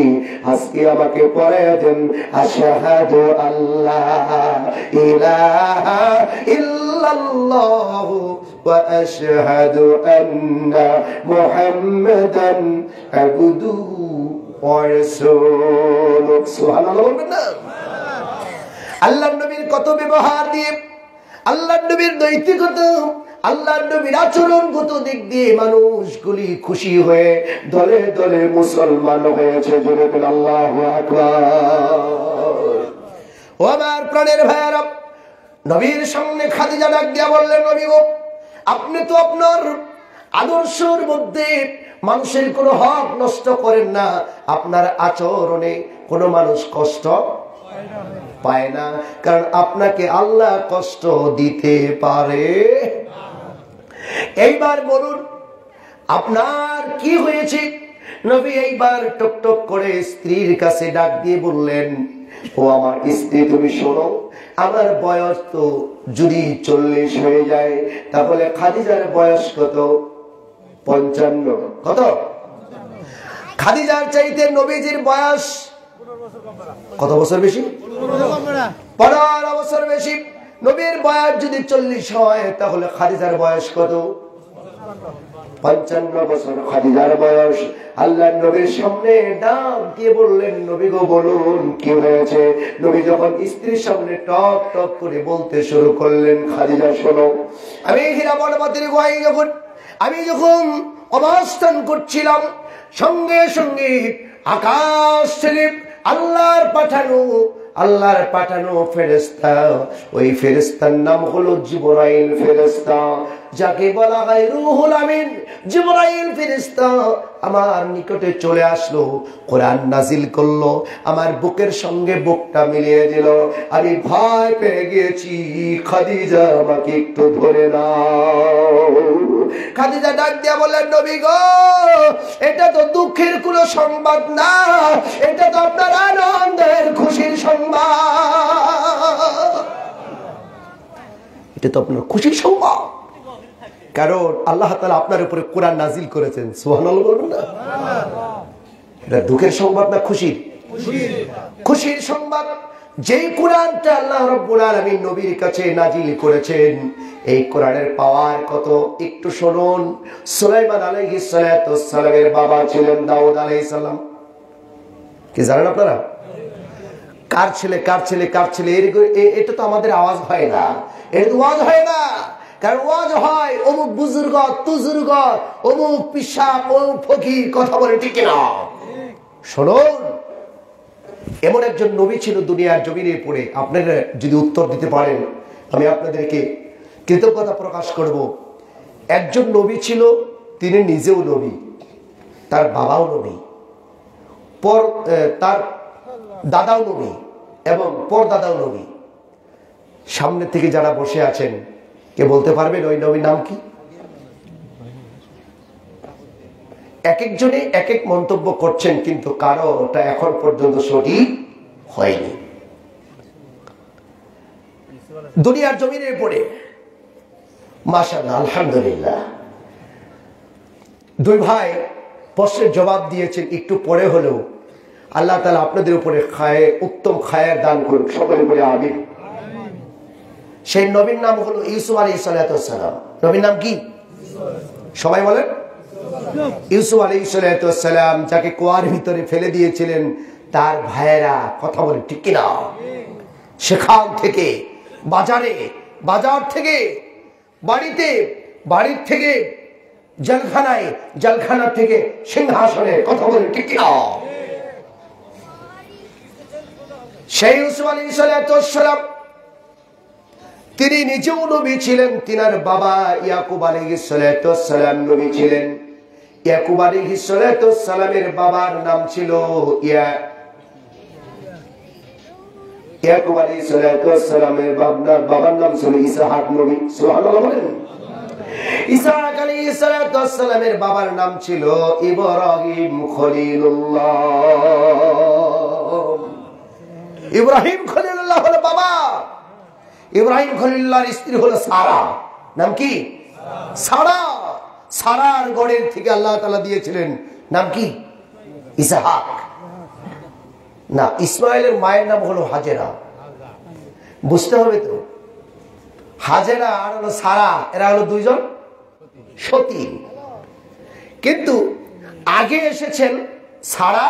আজকে আমাকে পড়ায়া দেন আশহাদু আল্লাহ ইলাহা ইল্লাল্লাহু ওয়া আশহাদু আন্না মুহাম্মাদান আবদুহু ওয়া রাসূলুহু। সুবহানাল্লাহ বলবেন না? আল্লাহর নবীর কত ব্যবহার দিয়ে, আল্লাহর নবীর নৈতিকতা, আল্লাহর নবীর আচরণগত দিক দিয়ে মানুষগুলি খুশি হয়ে দলে দলে মুসলমান হয়েছে। জোরে বলেন আল্লাহু আকবার। ও আমার প্রাণের ভাইয়েরা, নবীর সামনে খাদিজা ডাক দিয়া বললেন, নবী গো আপনি তো আপনার আদর্শের মধ্যে মানুষের কোনো হক নষ্ট করেন না, আপনার আচরণে কোনো মানুষ কষ্ট পায় না, কারণ আপনাকে আল্লাহ কষ্ট দিতে পারে। এইবার বলুন আপনার কি হয়েছে? নবী এইবার টক টক করে স্ত্রীর কাছে ডাক দিয়ে বললেন, ও আমার স্ত্রী তুমি শোনো, আমার বয়স তো যদি 40 হয়ে যায়, তাহলে খাদিজার বয়স কত? 55। কত? খাদিজার চাইতে নবীজির বয়স কত বছর বেশি? 15 বছর বেশি। নবীর বয়স যদি 40 হয়, তাহলে খাদিজার বয়স কত? 55 বছর খাদিজার বয়স। আল্লাহ নবীর সামনে ডাক দিয়ে বললেন, নবী গো বলুন কি হয়েছে? নবী যখন স্ত্রীর সামনে টক টক করে বলতে শুরু করলেন, খাদিজা শোনো, আমি হীরা বনবতীর গুহায় আমি যখন অবস্থান করছিলাম, সঙ্গে সঙ্গে আকাশ থেকে আল্লাহর পাঠানো ফেরেশতা, ওই ফেরেশতার নাম হলো জিবরাইল ফেরেশতা, যাকে বলা হয় রুহুল আমিন। জিবরাইল ফেরেশতা আমার নিকটে চলে আসলো, কোরআন নাজিল করলো, আমার বুকের সঙ্গে বুকটা মিলিয়ে দিল। আমি ভয় পেয়ে গিয়েছি, খাদিজা আমাকে একটু ধরে নাও। খাদিজা ডাক দিয়া বললেন, নবী গো এটা তো দুঃখের কোনো সংবাদ না, এটা তো আপনার আনন্দের খুশির সংবাদ, এটা তো আপনার খুশির সংবাদ, কারণ আল্লাহ তাআলা আপনার উপরে কোরআন নাজিল করেছেন। সুবহানাল্লাহ বলবেন না? এটা দুঃখের সংবাদ না খুশির? খুশির সংবাদ। যেই কোরআনটা আল্লাহ রাব্বুল আলামিন নবীর কাছে নাজিল করেছেন, এই কোরআনের পাওয়ার কত একটু শুনুন। সুলাইমান আলাইহিস সালাতু ওয়াস সালামের বাবা ছিলেন দাউদ আলাইহিস সালাম। কি জানেন আপনারা? কার ছেলে কার ছেলে কার ছেলে, এটা তো আমাদের আওয়াজ হয় না, এটা তো ওয়াজ হয় না। কারণ ওয়াজ হয় অমুক বুজুর্গ তুজুর্গ, অমুক পিসাব, অমুক ফকির কথা বলে, ঠিক না? শুনুন, এমন একজন নবী ছিল দুনিয়ার জমিনে পড়ে, আপনারা যদি উত্তর দিতে পারেন আমি আপনাদেরকে কৃতজ্ঞতা প্রকাশ করব। একজন নবী ছিল, তিনি নিজেও নবী, তার বাবাও নবী, তার দাদাও নবী এবং পরদাদাও নবী। সামনে থেকে যারা বসে আছেন কে বলতে পারবেন ওই নবীর নাম কি? এক একজনে এক এক মন্তব্য করছেন, কিন্তু কারো ওটা এখন পর্যন্ত সঠিক হয়নি। দুনিয়ার জমিনে পড়ে মাশাআল্লাহ আলহামদুলিল্লাহ দুই ভাই প্রশ্নের জবাব দিয়েছেন, একটু পরে হলেও আল্লাহ তাআলা আপনাদের উপরে উত্তম খায়ের দান করুন, সকলে বলে আমিন। সেই নবীর নাম হলো ইউসুফ আলাইহিস সালাম। নবীর নাম কি? সবাই বলেন। ইউসুফ আলাইহিস সালাম যাকে কুয়ার ভিতরে ফেলে দিয়েছিলেন তার ভাইয়েরা, কথা বলে ঠিক কিনা, সেখান থেকে বাজার থেকে বাড়িতে, বাড়ির থেকে জেলখানায়, জেলখানা থেকে সিংহাসনে, কথা বলে ঠিক কিনা। সেই ইউসুফ আলাইহিস সালাম তিনি নিজেও নবী ছিলেন, তিনার বাবা ইয়াকুব আলাইহিস সালাম নবী ছিলেন। ইয়াকুব আলাইহিস সালামের বাবার নাম ছিল ইয়াকুব আলাইহিস সালামের বাবার নাম ছিল ইসহাক নবী। সুবহানাল্লাহ বলেন। ইসহাক আলাইহিস সালামের বাবার নাম ছিল ইব্রাহিম খলিলুল্লাহ। ইব্রাহিম খলিলুল্লাহ হলো বাবা। ইব্রাহিম খলিলুল্লাহর স্ত্রী হলো সারা। নাম কি? সারা। সারার গড়ের থেকে আল্লাহ তাআলা দিয়েছিলেন নাম কি? ইসহাক। না, ইসমাইলের মায়ের নাম হলো হাজেরা। বুঝতে হবে তো, হাজেরা আর হলো সারা, এরা হলো দুইজন সতী। কিন্তু আগে এসেছেন সারা,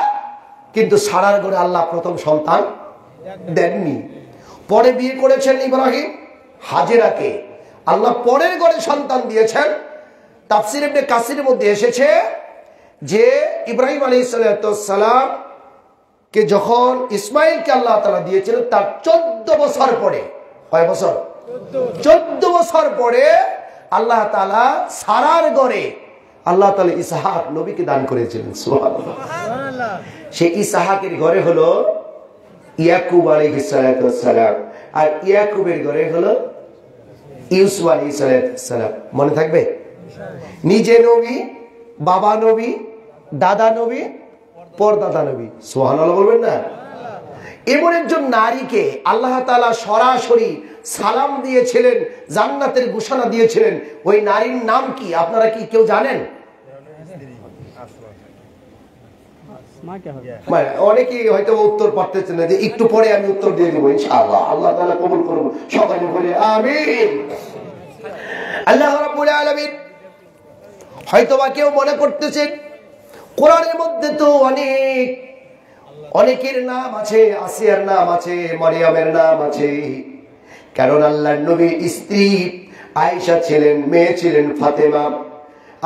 কিন্তু সারার ঘরে আল্লাহ প্রথম সন্তান দেননি। পরে বিয়ে করেছেন ইব্রাহিম হাজেরাকে, আল্লাহ পরের ঘরে সন্তান দিয়েছেন। তাফসীর ইবনে কাসিরের মধ্যে এসেছে যে ইব্রাহিম আলাইহিস সালাম কে যখন ইসমাইলকে আল্লাহ তাআলা দিয়েছিলেন তার 14 বছর পরে, কয় বছর? 14 বছর পরে আল্লাহ তাআলা সারার ঘরে আল্লাহ তাআলা ইসহাক নবীকে দান করেছিলেন। সুবহানাল্লাহ। সেই ইসহাকের ঘরে হলো ইয়াকুব আলাইহিস সালাম, আর ইয়াকুবের ঘরে হলো ইউসুফ আলাইহিস সালাম। মনে থাকবে? নিজে নবী, বাবা নবী, দাদা নবী, পরদাদা নবী। সুবহানাল্লাহ বলবেন না? এমন একজন নারীকে আল্লাহ তাআলা সরাসরি সালাম দিয়েছিলেন, জান্নাতের ঘোষণা দিয়েছিলেন। ওই নারীর নাম কি আপনারা কি কেউ জানেন? অনেকেই হয়তো উত্তর পারতেছেন না, যে একটু পরে আমি উত্তর দিয়ে দেবো ইনশাআল্লাহ। আল্লাহ তাআলা কবুল করুন, সবাই বলে আমিন। আল্লাহ রাব্বুল আলামিন হয়তোবা কেউ মনে করতেছেন কোরআনের মধ্যে তো অনেকের নাম আছে, আসিয়ার নাম আছে, মারিয়ামের নাম আছে। কারণ আল্লাহর নবীর স্ত্রী আয়েশা ছিলেন, মেয়ে ছিলেন ফাতেমা,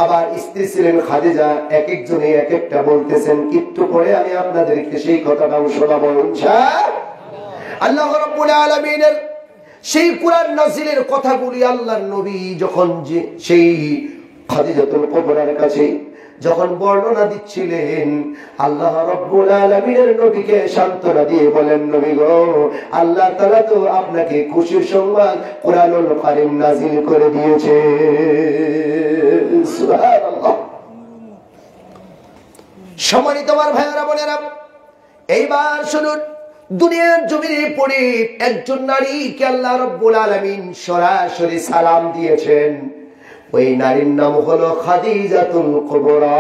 আবার স্ত্রী ছিলেন খাদিজা। এক একজনে এক একটা বলতেছেন, একটু পরে আমি আপনাদেরকে সেই কথাটাও শোনাবো ইনশাআল্লাহ। আল্লাহ রাব্বুল আলামিনের সেই কোরআন নাযিলের কথাগুলি আল্লাহর নবী যখন সেই খাদিজাতুল কুবরার কাছে যখন বর্ণনা দিচ্ছিলেন, আল্লাহ রাব্বুল আলামিনের নবীকে সান্ত্বনা দিয়ে বলেন, নবী গো, আল্লাহ তাআলা তো আপনাকে খুশির সংবাদ কুরআনুল কারীম নাযিল করে দিয়েছে। সুবহানাল্লাহ। সম্মানিত আমার ভাইয়েরা বোনেরা, এইবার শুনুন, দুনিয়ার জমিনে পড়ে একজন নারীকে আল্লাহ রাব্বুল আলামিন সরাসরি সালাম দিয়েছেন। ওই নারীর নাম হলো খাদিজাতুল কুবরা।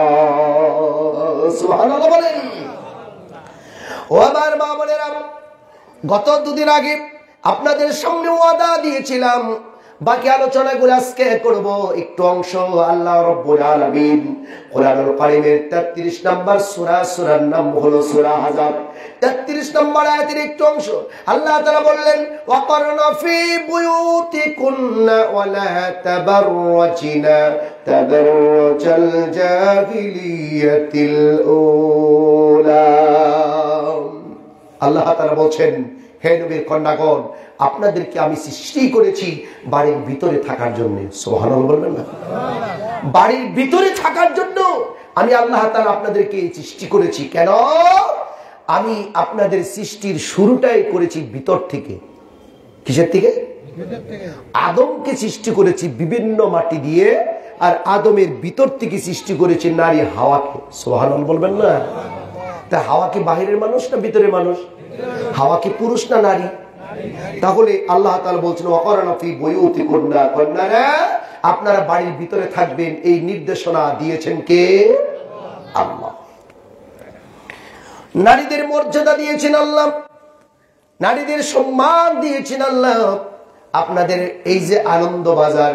সুবহানাল্লাহ বলেন। ও আমার মা বোনেরা, গত দুদিন আগে আপনাদের সামনে ওয়াদা দিয়েছিলাম বাকি আলোচনাগুলো আজকে করব। একটু অংশ আল্লাহ রাব্বুল আলামিন কোরআনুল কারীমের 33 নম্বর সূরা, সূরার নাম হলো সূরা আহজাব। 33 নম্বর আয়াতের একটু অংশ আল্লাহ তাআলা বললেন, ওয়াকারনা ফি বুয়ুতিকুন্না ওয়ালা তাবাররাজনা তাবাররুজাল জাহিলিয়াতিল উলা। আল্লাহ তাআলা বলছেন, হে নবীর কন্যাগণ, আপনাদেরকে আমি সৃষ্টি করেছি বাড়ির ভিতরে থাকার জন্য। সুবহানাল্লাহ বলবেন না? বাড়ির ভিতরে থাকার জন্য আমি আল্লাহ তাআলা আপনাদেরকে সৃষ্টি করেছি। কেন? আমি আপনাদের সৃষ্টির শুরুটাই করেছি ভিতর থেকে। কিসের থেকে? আদমকে সৃষ্টি করেছি বিভিন্ন মাটি দিয়ে, আর আদমের ভিতর থেকে সৃষ্টি করেছি নারী হাওয়াকে। সুবহানাল্লাহ বলবেন না? তা হাওয়া কি বাহিরের মানুষ না ভিতরের মানুষ? হাওয়া কি পুরুষ না নারী? তাহলে আল্লাহ তাআলা বলছেন, ওয়াকারনা ফি বুয়ুতিকুন্না, কন্যারা আপনারা বাড়ির ভিতরে থাকবেন। এই নির্দেশনা দিয়েছেন কে? আল্লাহ। নারীদের মর্যাদা দিয়েছেন আল্লাহ, নারীদের সম্মান দিয়েছেন আল্লাহ। আপনাদের এই যে আনন্দ বাজার,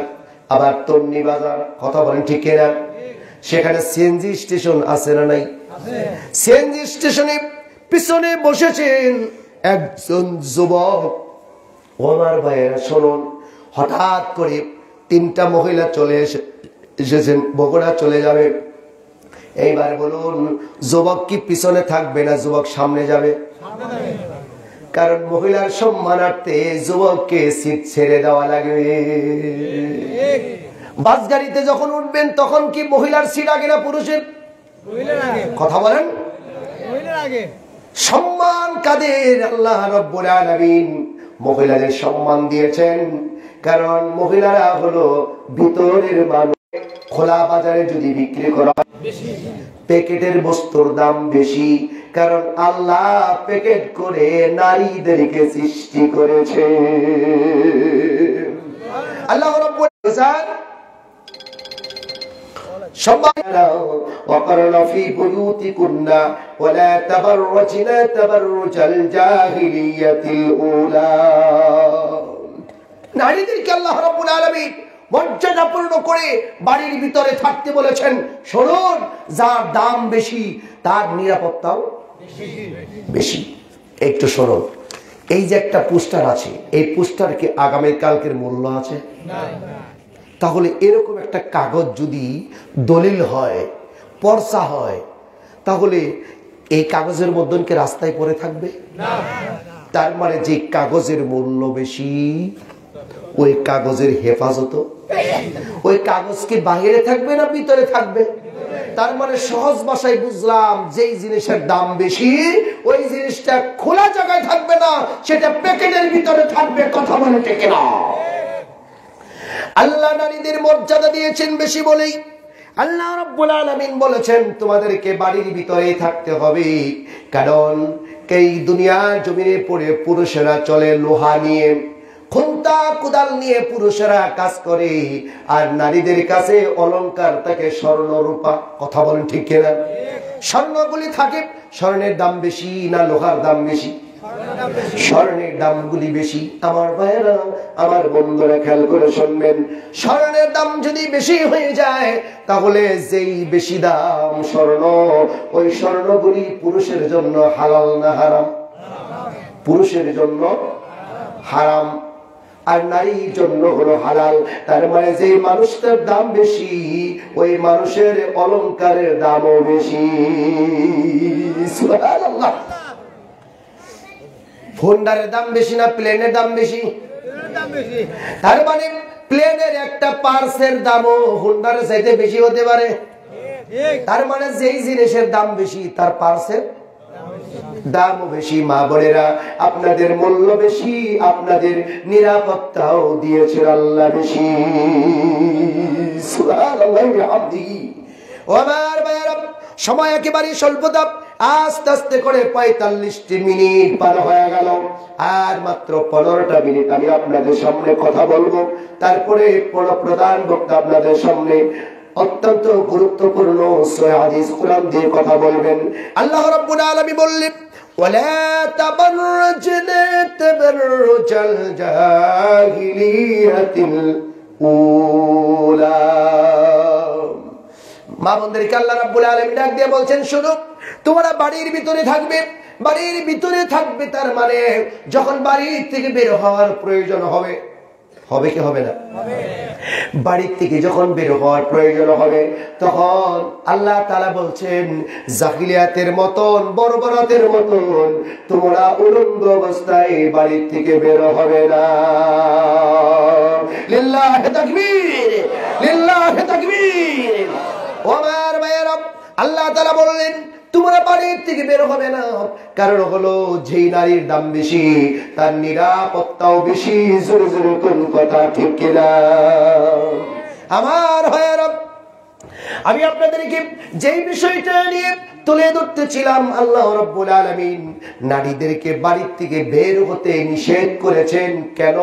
আবার তন্নি বাজার, কথা বলেন ঠিক কিনা? সেখানে সিএনজি স্টেশন আছে না নাই? সিএনজি স্টেশনে পিছনে বসেছেন একজন যুবক। ওমার ভাইয়েরা শুনুন, হঠাৎ করে 3টা মহিলা চলে এসেছেন, বগুড়া চলে যাবে। এইবার বলুন, যুবক কি পিছনে থাকবে না যুবক সামনে যাবে? কারণ মহিলার সম্মানার্থে যুবককে সিট ছেড়ে দেওয়া লাগবে। বাস গাড়িতে যখন উঠবেন তখন কি মহিলার সিট আগে না পুরুষের? কথা বলেন। সম্মান কাদের? আল্লাহ রাব্বুল আলামিন মহিলাদের সম্মান দিয়েছেন, কারণ মহিলারা হলো ভিতরের মানুষ। খোলা বাজারে যদি বিক্রি করা প্যাকেটের বস্তুর দাম বেশি, কারণ আল্লাহ প্যাকেট করে নারীদেরকে সৃষ্টি করেছে। আল্লাহ রাব্বুল আলামিন وقرن في بيوتكن ولا تبرجن تبرج الجاهلية الأولى। নারীদেরকে আল্লাহ রাব্বুল আলামিন মর্যাদাপূর্ণ করে বাড়ির ভিতরে থাকতে বলেছেন। শুনুন, যার দাম বেশি তার নিরাপত্তাও বেশি। একটু শুনুন, এই যে একটা পোস্টার আছে, এই পোস্টার কি আগামীকালকের মূল্য আছে? তাহলে এরকম একটা কাগজ যদি দলিল হয়, পর্চা হয়, তাহলে এই কাগজের মধ্যে কি রাস্তায় পড়ে থাকবে? তার মানে যে কাগজের মূল্য বেশি, ওই কাগজের হেফাজত, ওই কাগজ কি বাহিরে থাকবে না ভিতরে থাকবে? তার মানে সহজ ভাষায় বুঝলাম, যেই জিনিসের দাম বেশি ওই জিনিসটা খোলা জায়গায় থাকবে না, সেটা প্যাকেটের ভিতরে থাকবে। কথা বলে ঠিক না? আল্লাহ নারীদের মর্যাদা দিয়েছেন বেশি বলেই আল্লাহ রাব্বুল আলামিন বলেছেন তোমাদেরকে বাড়ির ভিতরেই থাকতে হবে। কারণ এই দুনিয়ার জমিনে পড়ে পুরুষেরা চলে লোহা নিয়ে, খুন্তা কুদাল নিয়ে পুরুষেরা কাজ করে, আর নারীদের কাছে অলংকার থাকে স্বর্ণ রূপা। কথা বলেন ঠিক কিনা? স্বর্ণগুলি থাকে, স্বর্ণের দাম বেশি না লোহার দাম বেশি? স্বর্ণের দামগুলি বেশি। আমার ভাইয়েরা, আমার বন্ধুরা খেয়াল করে শুনবেন, স্বর্ণের দাম যদি বেশি হয়ে যায় তাহলে যেই বেশি দাম স্বর্ণ, ওই স্বর্ণগুলি পুরুষের জন্য হালাল না হারাম? পুরুষের জন্য হারাম, আর নারীর জন্য হলো হালাল। তার মানে যে মানুষটার দাম বেশি ওই মানুষের অলংকারের দামও বেশি। সুবহানাল্লাহ। হোন্ডারের দাম বেশি না প্লেনের দাম বেশি? তার মানে প্লেনের একটা পার্সের দামও হোন্ডারের চাইতে বেশি হতে পারে। তার মানে যেই জিনিসের দাম বেশি তার পার্সের দামও বেশি। মা বোনেরা, আপনাদের মূল্য বেশি, আপনাদের নিরাপত্তাও দিয়েছেন আল্লাহ বেশি। সুবহানাল্লাহি ওয়া বিহামদিহি। আমার ভাইয়েরা, সময় একেবারে স্বল্পতা, আস্তে আস্তে করে 45টি মিনিট পার হয়ে গেল। আর মাত্র 15টা মিনিট আমি আপনাদের সামনে কথা বলবো, তারপরে প্রধান বক্তা আপনাদের সামনে অত্যন্ত গুরুত্বপূর্ণ সূরা হাদিস কোরআন দিয়ে কথা বলবেন। আল্লাহ রাব্বুল আলামিন বললেন, ওয়ালা তাবাররাজনা তাবাররুজাল জাহিলিয়াতিল উলা। মা বোনদেরকে আল্লাহ রাব্বুল আলামিন ডাক দিয়ে বলছেন, শুনো, তোমরা বাড়ির ভিতরে থাকবে, বাড়ির ভিতরে থাকবে। তার মানে যখন বাড়ি থেকে বের হওয়ার প্রয়োজন হবে হবে কি হবে না? বাড়ির থেকে যখন বের হওয়ার প্রয়োজন হবে তখন আল্লাহ তাআলা বলছেন জাহিলিয়াতের মতন বর্বরতের মতন তোমরা উলঙ্গ অবস্থায় বাড়ির থেকে বের হবে না। লিল্লাহি তাকবীর, লিল্লাহি তাকবীর। ওমর ভাইয়েরা, আল্লাহ তাআলা বললেন তোমরা বাড়ির থেকে বের হবে না, কারণ হলো যেই নারীর দাম বেশি তার নিরাপত্তাও বেশি। জোরে জোরে কোন কথা ঠিক কিনা? আমার ভাইয়েরা, আমি আপনাদেরকে যেই বিষয়টা নিয়ে তুলে ধরতেছিলাম, আল্লাহ রাব্বুল আলামিন নারীদেরকে বাড়ির থেকে বের হতে নিষেধ করেছেন। কেন?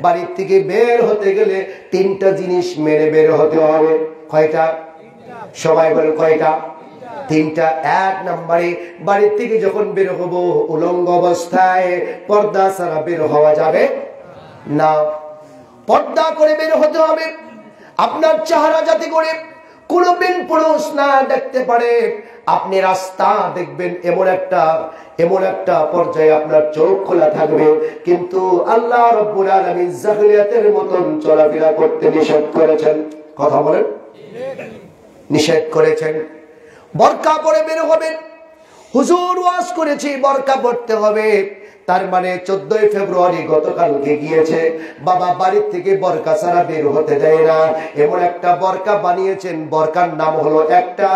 বাড়ির থেকে বের হতে গেলে তিনটা জিনিস মেনে বের হতে হবে। কয়টা? সবাই বলে কয়টা? তিনটা। এক নম্বরে বাড়ির থেকে যখন বের হব উলঙ্গ অবস্থায় পর্দা ছাড়া বের হওয়া যাবে না। পর্দা করে বের হতে হবে। আপনার চেহারা যাতে করে কোনো বিন পুরুষ না দেখতে পারে। আপনি রাস্তা দেখবেন এমন একটা পর্যায়ে আপনার চোখ খোলা থাকবে, কিন্তু আল্লাহ রাব্বুল আলামিন জাহিলিয়াতের মতন চলাফেরা করতে নিষেধ করেছেন। কথা বলেন, নিষেধ করেছেন। বরকা পরে বের হবেন। হুজুর ওয়াজ করেছি বরকা পড়তে হবে। তার মানে 14 ফেব্রুয়ারি গতকালকে গিয়েছে, বাবা বাড়ির থেকে বরকা ছাড়া বের হতে দেয় না। এমন একটা বরকা বানিয়েছেন, বরকার নাম হলো একটা,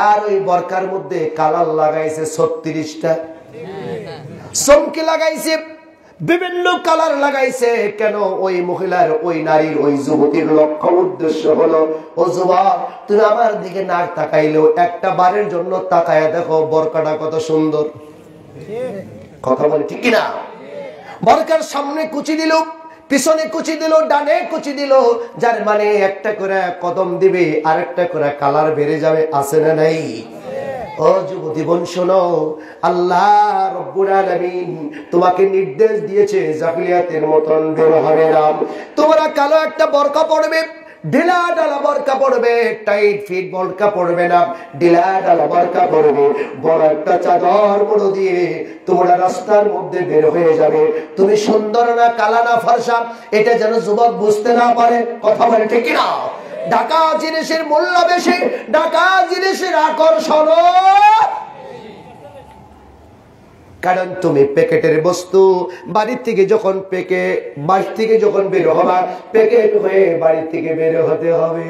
আর ওই বরকার মধ্যে কালার লাগাইছে 36টা, চমকি লাগাইছে, বিভিন্ন কালার লাগাইছে। কেন? ওই মহিলার, ওই নারীর, ওই যুবতীর লক্ষ্য উদ্দেশ্য হলো, ও যুবক তুমি আমার দিকে না তাকাইলেও একটা বারের জন্য তাকায়া দেখো বরকাটা কত সুন্দর। কথা বলে ঠিক কিনা? বরকার সামনে কুচি দিল, পিছনে কুচি দিল, ডানে কুচি দিল, যার মানে একটা করে কদম দিবে আর একটা করে কালার বেড়ে যাবে। আছে না নাই? ও যুবতী বোন শোনো, আল্লাহ রাব্বুল আলামিন তোমাকে নির্দেশ দিয়েছে জাহিলিয়াতের মতন বের হবে না। তোমরা কালো একটা বরকা পড়বে, ঢিলা ঢালা বরকা পড়বে, টাইট ফিট বরকা পড়বে না, ঢিলা ঢালা বরকা পড়বে। বড় একটা চাদর মুড়ো দিয়ে তোমরা রাস্তার মধ্যে বের হয়ে যাবে। তুমি সুন্দর না কালা না ফর্সা এটা যেন যুবক বুঝতে না পারে। কথা বলে ঠিক কিনা? ঢাকা জিনিসের মূল্য বেশি, ঢাকা জিনিসের আকর্ষণ, কারণ তুমি প্যাকেটের বস্তু। বাড়ির থেকে যখন বের হবা, প্যাকেট হয়ে বাড়ি থেকে বের হতে হবে।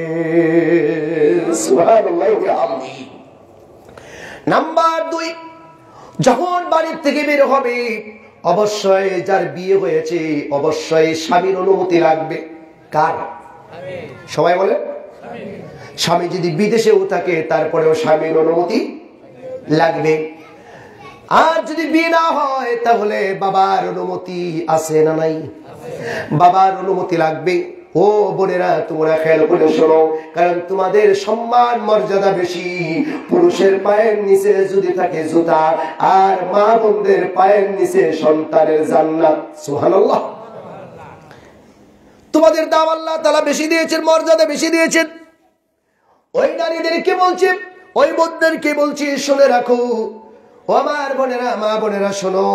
সুবহানাল্লাহ। নাম্বার 2, যখন বাড়ির থেকে বের হবে অবশ্যই যার বিয়ে হয়েছে অবশ্যই স্বামীর অনুমতি লাগবে। কার? সবাই বলে স্বামী যদি বিদেশেও থাকে তারপরেও স্বামীর অনুমতি লাগবে। আর যদি বিয়ে না হয় তাহলে বাবার অনুমতি আছে না নাই? বাবার অনুমতি লাগবে। ও বোনেরা, তোমরা খেয়াল করে শোনো, কারণ তোমাদের সম্মান মর্যাদা বেশি। পুরুষের পায়ের নিচে যদি থাকে জুতা, আর মা বোনদের পায়ের নিচে সন্তানের জান্নাত। সুবহানাল্লাহ। তোমাদের দাম আল্লাহ তাআলা বেশি দিয়েছেন, মর্যাদা বেশি দিয়েছেন। ওই নারীদেরকে বলছে, ওই বোনদেরকে বলছি, শুনে রাখো ও আমার বোনেরা, মা বোনেরা শোনো,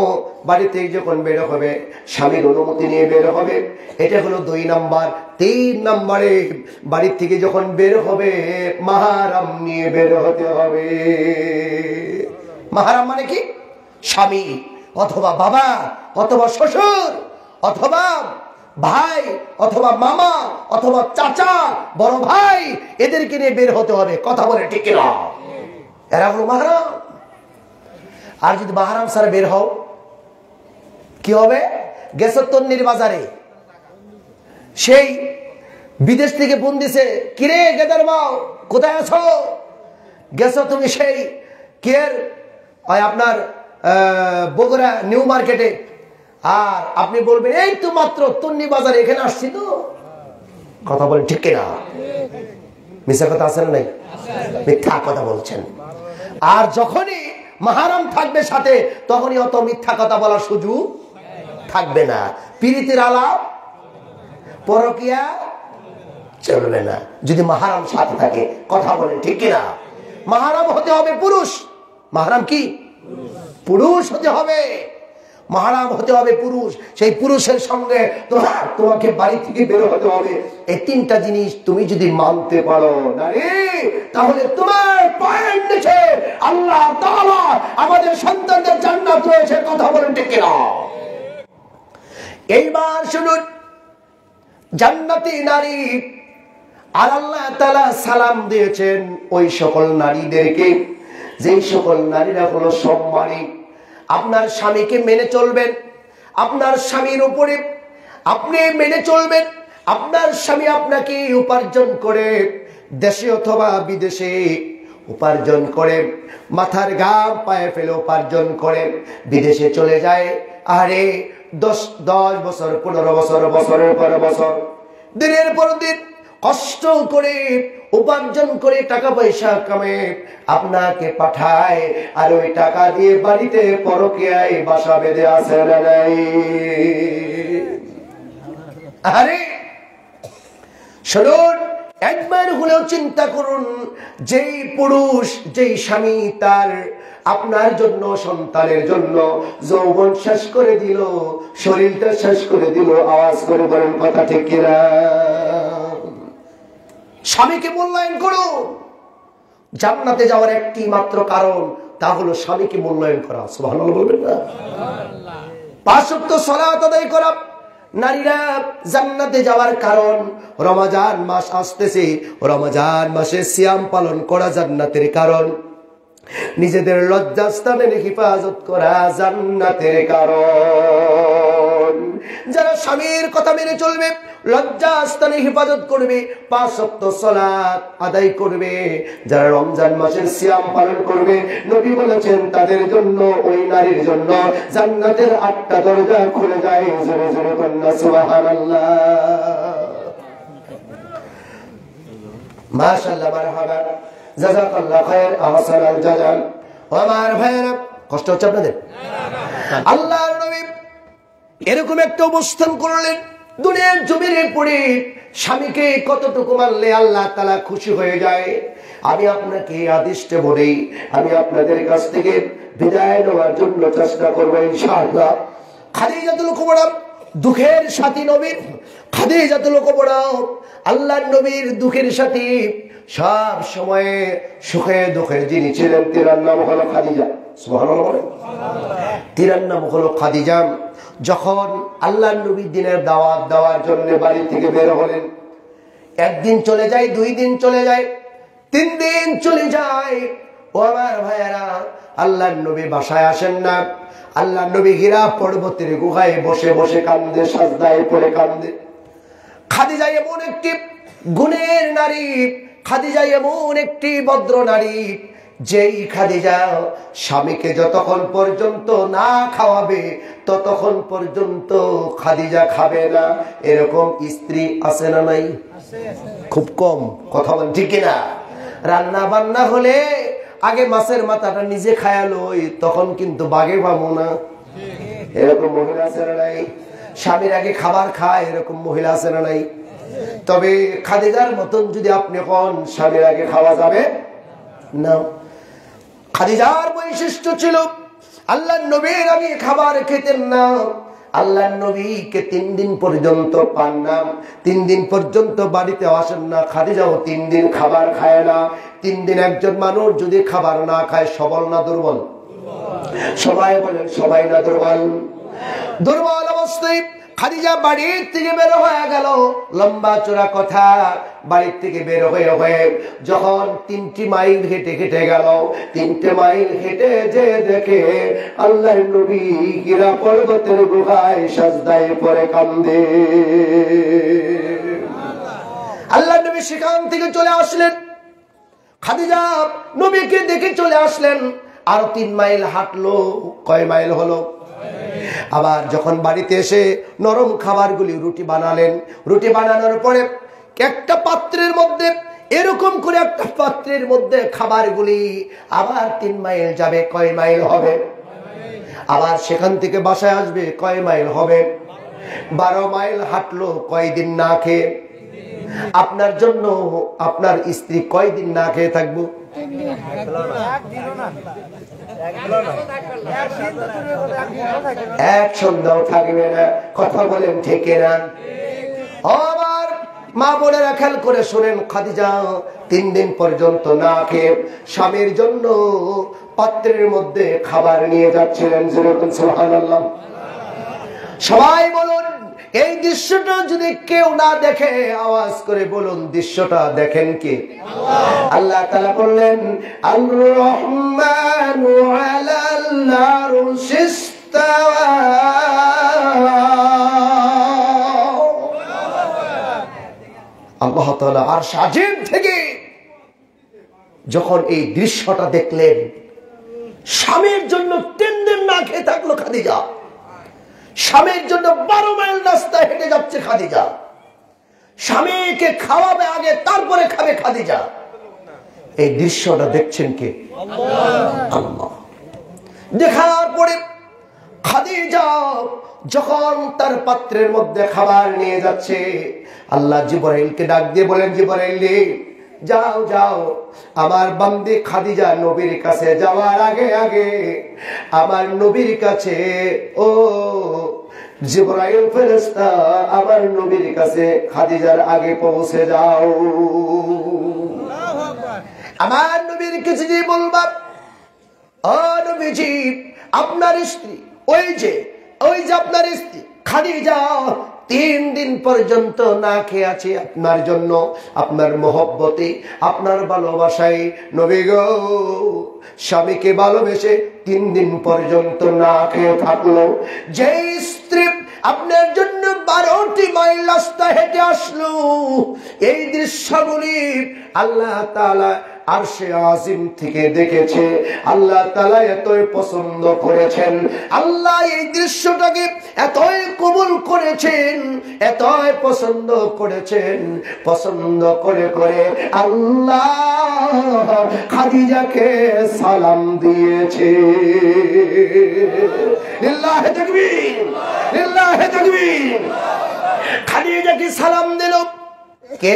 বাড়িতে যখন বের হবে স্বামীর অনুমতি নিয়ে বের হবে। এটা হলো 2 নাম্বার। 3 নম্বরে বাড়ির থেকে যখন বের হবে মাহরাম নিয়ে বের হতে হবে। মাহরাম মানে কি? স্বামী অথবা বাবা অথবা শ্বশুর অথবা ভাই অথবা মামা অথবা চাচা, বড় ভাই, এদেরকে নিয়ে বের হতে হবে। কথা বলে ঠিক না? এরা হলো মাহরাম। আর যদি মাহরাম ছাড়া বের হও কি হবে? গেছো তন্নির বাজারে, সেই বিদেশ থেকে ফোন দিছে, কিরে গেদার বাউ কোথায় আছো? গেছো তুমি সেই কের আপনার বগুড়া নিউ মার্কেটে, আর আপনি বলবেন এই তো মাত্র তন্নি বাজারে, এখানে আসছি তো। কথা বলেন ঠিক কিনা? মিথ্যা কথা আছে না নাই? মিথ্যা কথা বলছেন। আর যখনই মাহরাম থাকবে সাথে, তখনই অত মিথ্যা কথা বলার সুযোগ থাকবে না। পীড়িতের আলাপ, পরকিয়া চলবে না যদি মাহরাম সাথে থাকে। কথা বলেন ঠিক কিনা? মাহরাম হতে হবে পুরুষ। মাহরাম কি? পুরুষ হতে হবে। মাহরাম হতে হবে পুরুষ, সেই পুরুষের সঙ্গে তোমাকে বাড়ি থেকে বের হতে হবে। এই তিনটা জিনিস তুমি যদি মানতে পারো নারী, তাহলে তোমার পায়ের নিচে আল্লাহ তাআলা আমাদের সন্তানদের জান্নাত রয়েছে। কথা বলেন ঠিক কিনা? এইবার শুনুন, জান্নাতি নারী আর আল্লাহ তাআলা সালাম দিয়েছেন ওই সকল নারীদেরকে, যেই সকল নারীরা হলো সম্মানী। আপনার স্বামীকে মেনে চলবেন, আপনার স্বামীর উপরে আপনি মেনে চলবেন। আপনার স্বামী আপনাকে উপার্জন করে দেশে অথবা বিদেশে উপার্জন করে, মাথার ঘাম পায়ে ফেলে উপার্জন করে বিদেশে চলে যায়। আরে 10 বছর 15 বছর, বছরের পর বছর, দিনের পর দিন কষ্ট করে উপার্জন করে টাকা পয়সা কামে আপনাকে পাঠায়, আর ওই টাকা দিয়ে বাড়িতে পরকীয়ায় বাসা বেঁধে আছে না নাই? আরে শুনুন, একবার হলেও চিন্তা করুন, যেই পুরুষ, যেই স্বামী তার আপনার জন্য, সন্তানের জন্য যৌবন শেষ করে দিল, শরীরটা শেষ করে দিল, আওয়াজ করে বলেন কথা ঠিক কিনা? স্বামীকে মূল্যায়ন করো। জান্নাতে যাওয়ার একটি মাত্র কারণ, তা হলো স্বামীকে মূল্যায়ন করা। সুবহানাল্লাহ বলবেন না? 5 ওয়াক্ত সালাত আদায় করা। নারীরা জান্নাতে যাওয়ার কারণ, রমজান মাস আসতেছে, রমজান মাসে সিয়াম পালন করা জান্নাতের কারণ, নিজেদের লজ্জাস্থানের হিফাজত করা জান্নাতের কারণ। যারা স্বামীর কথা মেনে চলবে, লজ্জাস্থানে হেফাজত করবে, 5 ওয়াক্ত সালাত আদায় করবে, যারা রমজান মাসের সিয়াম পালন করবে, নবী বলেছেন তাদের জন্য, ওই নারীর জন্য জান্নাতের 8টা দরজা খুলে যায়। জোরে জোরে কন্যা সুবহানাল্লাহ, মাশাআল্লাহ, মারহাবা, জাযাকাল্লাহু খায়র, আহসানাল জাযা। আমার ভাইরা, কষ্ট হচ্ছে আপনাদের? আল্লাহর নবী এরকম একটা অবস্থান করলেন, দুনিয়ার জমিনে পড়ে স্বামীকে কতটুকু মানলে আল্লাহ তাআলা খুশি হয়ে যায়। আমি আপনাকে আদিষ্টে বলি, আমি আপনাদের কাছ থেকে বিদায় নেওয়ার জন্য চেষ্টা করবো ইনশাআল্লাহ। খাদিজাতুল কুবরা দুঃখের সাথী নবী, খাদিজাতুল কুবরা আল্লাহর নবীর দুঃখের সাথী, সব সময়ে সুখে দুঃখে যিনি ছিলেন, তিনার নাম হলো খাদিজা। সুবহানাল্লাহ বলেন। তিনার নাম হলো খাদিজা। যখন আল্লাহর নবী দিনের দাওয়াত দেওয়ার জন্য বাড়ি থেকে বের হলেন, 1 দিন চলে যায়, 2 দিন চলে যায়, 3 দিন চলে যায়। ও আমার ভাইয়েরা, আল্লাহর নবী বাসায় আসেন না। আল্লাহর নবী হীরা পর্বতের গুহায় বসে বসে কান্দে, সাজদায় পড়ে কান্দে। খাদিজা এমন একটি গুণের নারী, খাদিজা এমন একটি ভদ্র নারী, যেই খাদিজা স্বামীকে যতক্ষণ পর্যন্ত না খাওয়াবে ততক্ষণ পর্যন্ত খাদিজা খাবে না। এরকম স্ত্রী আছে না নাই? খুব কম। কথা বলেন ঠিক কিনা? রান্না বান্না হলে আগে মাছের মাথাটা নিজে খায়ালো, তখন কিন্তু বাগে পাবো না। এরকম মহিলা আছে না নাই? স্বামীর আগে খাবার খায়, এরকম মহিলা আছে না নাই? তবে খাদিজার মতন যদি আপনি হন, স্বামীর আগে খাওয়া যাবে না। খাদিজার বৈশিষ্ট্য ছিল, আল্লাহর নবীর আগে খাবার খেতেন না। আল্লাহর নবীকে 3 দিন পর্যন্ত পান না, 3 দিন পর্যন্ত বাড়িতে আসেন না। খাদিজাও 3 দিন খাবার খায় না। 3 দিন একজন মানুষ যদি খাবার না খায়, সবল না দুর্বল? সবাই বলেন, সবাই না দুর্বল? দুর্বল অবস্থায় খাদিজা বাড়ির থেকে বের হয়ে গেল। লম্বা চোরা কথা, বাড়ির থেকে বের হয়ে যখন 3টি মাইল হেঁটে হেঁটে গেল, 3টে মাইল হেঁটে যে দেখে আল্লাহর নবী হীরা পর্বতের গুহায় সাজদায় পড়ে কান্দে। আল্লাহর নবী সেখান থেকে চলে আসলেন, খাদিজা নবীকে দেখে চলে আসলেন। আর 3 মাইল হাঁটলো, কয় মাইল হলো? আবার যখন বাড়িতে এসে নরম খাবারগুলি রুটি বানালেন, রুটি বানানোর পরে একটা পাত্রের মধ্যে, এরকম করে একটা পাত্রের মধ্যে খাবারগুলি, আবার 3 মাইল যাবে, কয় মাইল হবে? আবার সেখান থেকে বাসায় আসবে, কয় মাইল হবে? 12 মাইল হাঁটলো, কয়দিন না খেয়ে? আপনার জন্য আপনার স্ত্রী কয়দিন না খেয়ে থাকবো? এক সন্ধ্যাও থাকবে না। কথা বলেন ঠিক না? আবার মা বোনেরা খেয়াল করে শোনেন, খাদিজা 3 দিন পর্যন্ত না খেয়ে স্বামীর জন্য পাত্রের মধ্যে খাবার নিয়ে যাচ্ছিলেন। সুবহানাল্লাহ। সবাই বলুন, এই দৃশ্যটা যদি কেউ না দেখে আওয়াজ করে বলুন, দৃশ্যটা দেখেন কে? আল্লাহ তাআলা বললেন, আর রহমানু আলাল আরশিস ইস্তাওয়া। আল্লাহ তাআলা আরশ আজিম থেকে যখন এই দৃশ্যটা দেখলেন, স্বামীর জন্য 3 দিন না খেয়ে থাকলো খাদিজা, স্বামীর জন্য 12 মাইল রাস্তা হেঁটে যাচ্ছে খাদিজা, স্বামীকে খাওয়াবে আগে তারপরে খাবে খাদিজা। এই দৃশ্যটা দেখছেন কে? আল্লাহ। দেখার পরে খাদিজা যখন তার পাত্রের মধ্যে খাবার নিয়ে যাচ্ছে, আল্লাহ জিবরাইলকে ডাক দিয়ে বলেন, জিবরাইল যাও যাও, আমার বান্দি খাদিজা নবীর কাছে যাওয়ার আগে আগে আমার নবীর কাছে, ও জিবরাইল ফেরেশতা আমার নবীর কাছে খাদিজার আগে পৌঁছে যাও। আমার নবীর কাছে গিয়ে বলবা, ও নবীজি, আপনার স্ত্রী ওই যে আপনার স্ত্রী খাদিজা 3 দিন পর্যন্ত না খেয়ে আছে আপনার জন্য, আপনার মহব্বতে, আপনার ভালোবাসায়। নবী গো, স্বামীকে ভালোবেসে 3 দিন পর্যন্ত না খেয়ে থাকলো, যে স্ত্রী আপনার জন্য 12টি মাইল রাস্তা হেঁটে আসলো, এই দৃশ্যগুলি আল্লাহ তাআলা আরশে আজিম থেকে দেখেছে। আল্লাহ তাআলা এতই পছন্দ করেছেন, আল্লাহ এই দৃশ্যটাকে এতই কবুল করেছেন, এতই পছন্দ করেছেন, পছন্দ করে করে আল্লাহ খাদিজাকে সালাম দিয়েছে। লিল্লাহি তাকবীর, লিল্লাহি তাকবীর। খাদিজাকে সালাম দিল কে?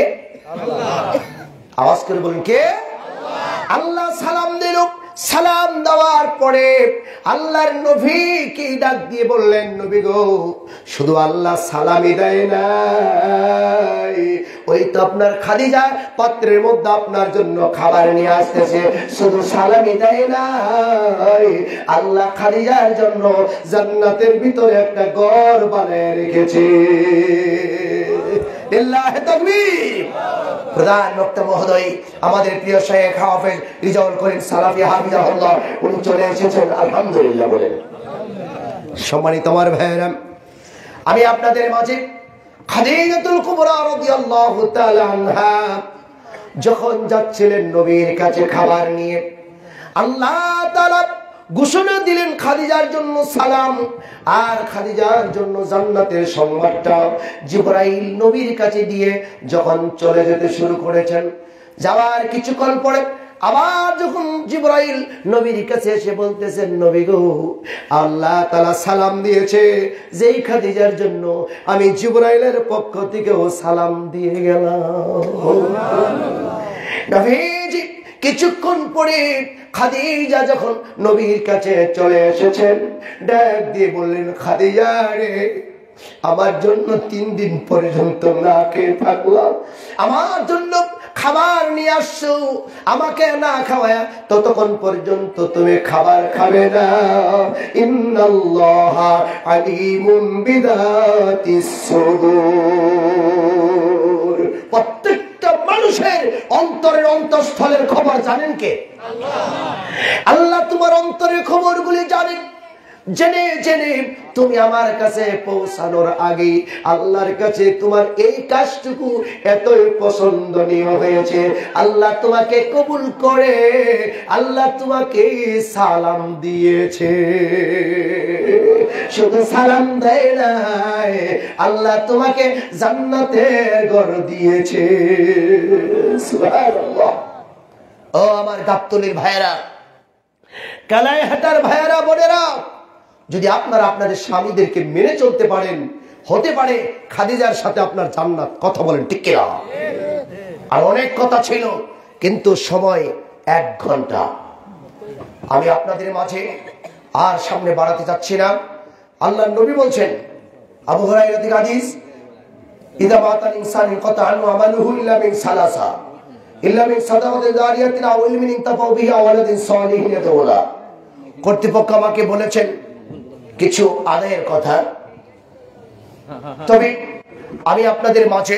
আল্লাহ। আওয়াজ করে বলুন, কে? আল্লাহ সালাম দিল। সালাম দেওয়ার পরে আল্লাহর নবীকে ডাক দিয়ে বললেন, নবী গো, শুধু আল্লাহ সালামই দেয় নাই, ওই তো আপনার খাদিজা পাত্রের মধ্যে আপনার জন্য খাবার নিয়ে আসতেছে। শুধু সালামই দেয় নাই, আল্লাহ খাদিজার জন্য জান্নাতের ভিতরে একটা ঘর বানিয়ে রেখেছে। লিল্লাহি তাকবীর। প্রধান বক্তা মহোদয় আমাদের প্রিয় শেখ হাফেজ রিজাউল করিম সালাফি হাফিজাহুল্লাহ, উনি চলে এসেছেন, আলহামদুলিল্লাহ বলেন। সম্মানিত আমার ভাইয়েরা, আমি আপনাদের মাঝে খাদিজাতুল কুবরা রাদিয়াল্লাহু তাআলা আনহা যখন যাচ্ছিলেন নবীর কাছে খাবার নিয়ে, আল্লাহ তাআলা ঘোষণা দিলেন খাদিজার জন্য সালাম, আর খাদিজার জন্য জান্নাতের সংবাদটা জিবরাইল নবীর কাছে দিয়ে যখন চলে যেতে শুরু করেছেন, যাওয়ার কিছুক্ষণ পরে আবার যখন জিবরাইল নবীর কাছে এসে বলতেছেন, নবী গো, আল্লাহ তাআলা সালাম দিয়েছে যেই খাদিজার জন্য আমি জিবরাইলের পক্ষ থেকেও সালাম দিয়ে গেলাম। নবীজি কিছুক্ষণ পরে খাদিজা যখন নবীর কাছে চলে এসেছেন, ডাক দিয়ে বললেন, খাদিজা রে, আমার জন্য 3 দিন পর্যন্ত না খেয়ে থাকলাম, আমার জন্য খাবার নিয়ে আসছো, আমাকে না খাওয়ায়া ততক্ষণ পর্যন্ত তুমি খাবার খাবে না। ইন্নাল্লাহা আলিমুন বিযাতিস সুদূর। প্রত্যেকটা মানুষের অন্তরের অন্তঃস্থলের খবর জানেন কে? আল্লাহ তোমার অন্তরের খবরগুলি জানেন। জেনে জেনে তুমি আমার কাছে পৌঁছানোর আগে আল্লাহর কাছে তোমার এই কাজটুকু এতই পছন্দনীয় হয়েছে, আল্লাহ তোমাকে কবুল করে আল্লাহ তোমাকে সালাম দিয়েছে। শুধু সালাম দেয় নাই, আল্লাহ তোমাকে জান্নাতের ঘর দিয়েছে। সুবহানাল্লাহ। ও আমার গাবতলীর ভাইয়েরা, কালাইহাটার ভাইয়েরা, বোনেরা, যদি আপনারা আপনাদের স্বামীদেরকে মেনে চলতে পারেন, হতে পারে খাদিজার সাথে আপনার জান্নাত। কথা বলেন ঠিক কিনা? আর অনেক কথা ছিল, কিন্তু সময় 1 ঘন্টা। আমি আপনাদের মাঝে আর সামনে বাড়াতে চাচ্ছি না। আল্লাহর নবী বলছেন, আবু হুরায়রা থেকে হাদিস, ইযা মাতাল ইনসান ইনকাতা আনহু আমালুহু ইল্লা মিন সালাসা ইল্লা মিন সাদাকাতিন জারিয়াতিন আও ইলমিন ইনতাফাউ বিহি আও ওয়ালাদিন সালিহিন ইয়াদউ লা। কর্তৃপক্ষ আমাকে বলেছেন কিছু আদায়ের কথা, তবে আমি আপনাদের মাঝে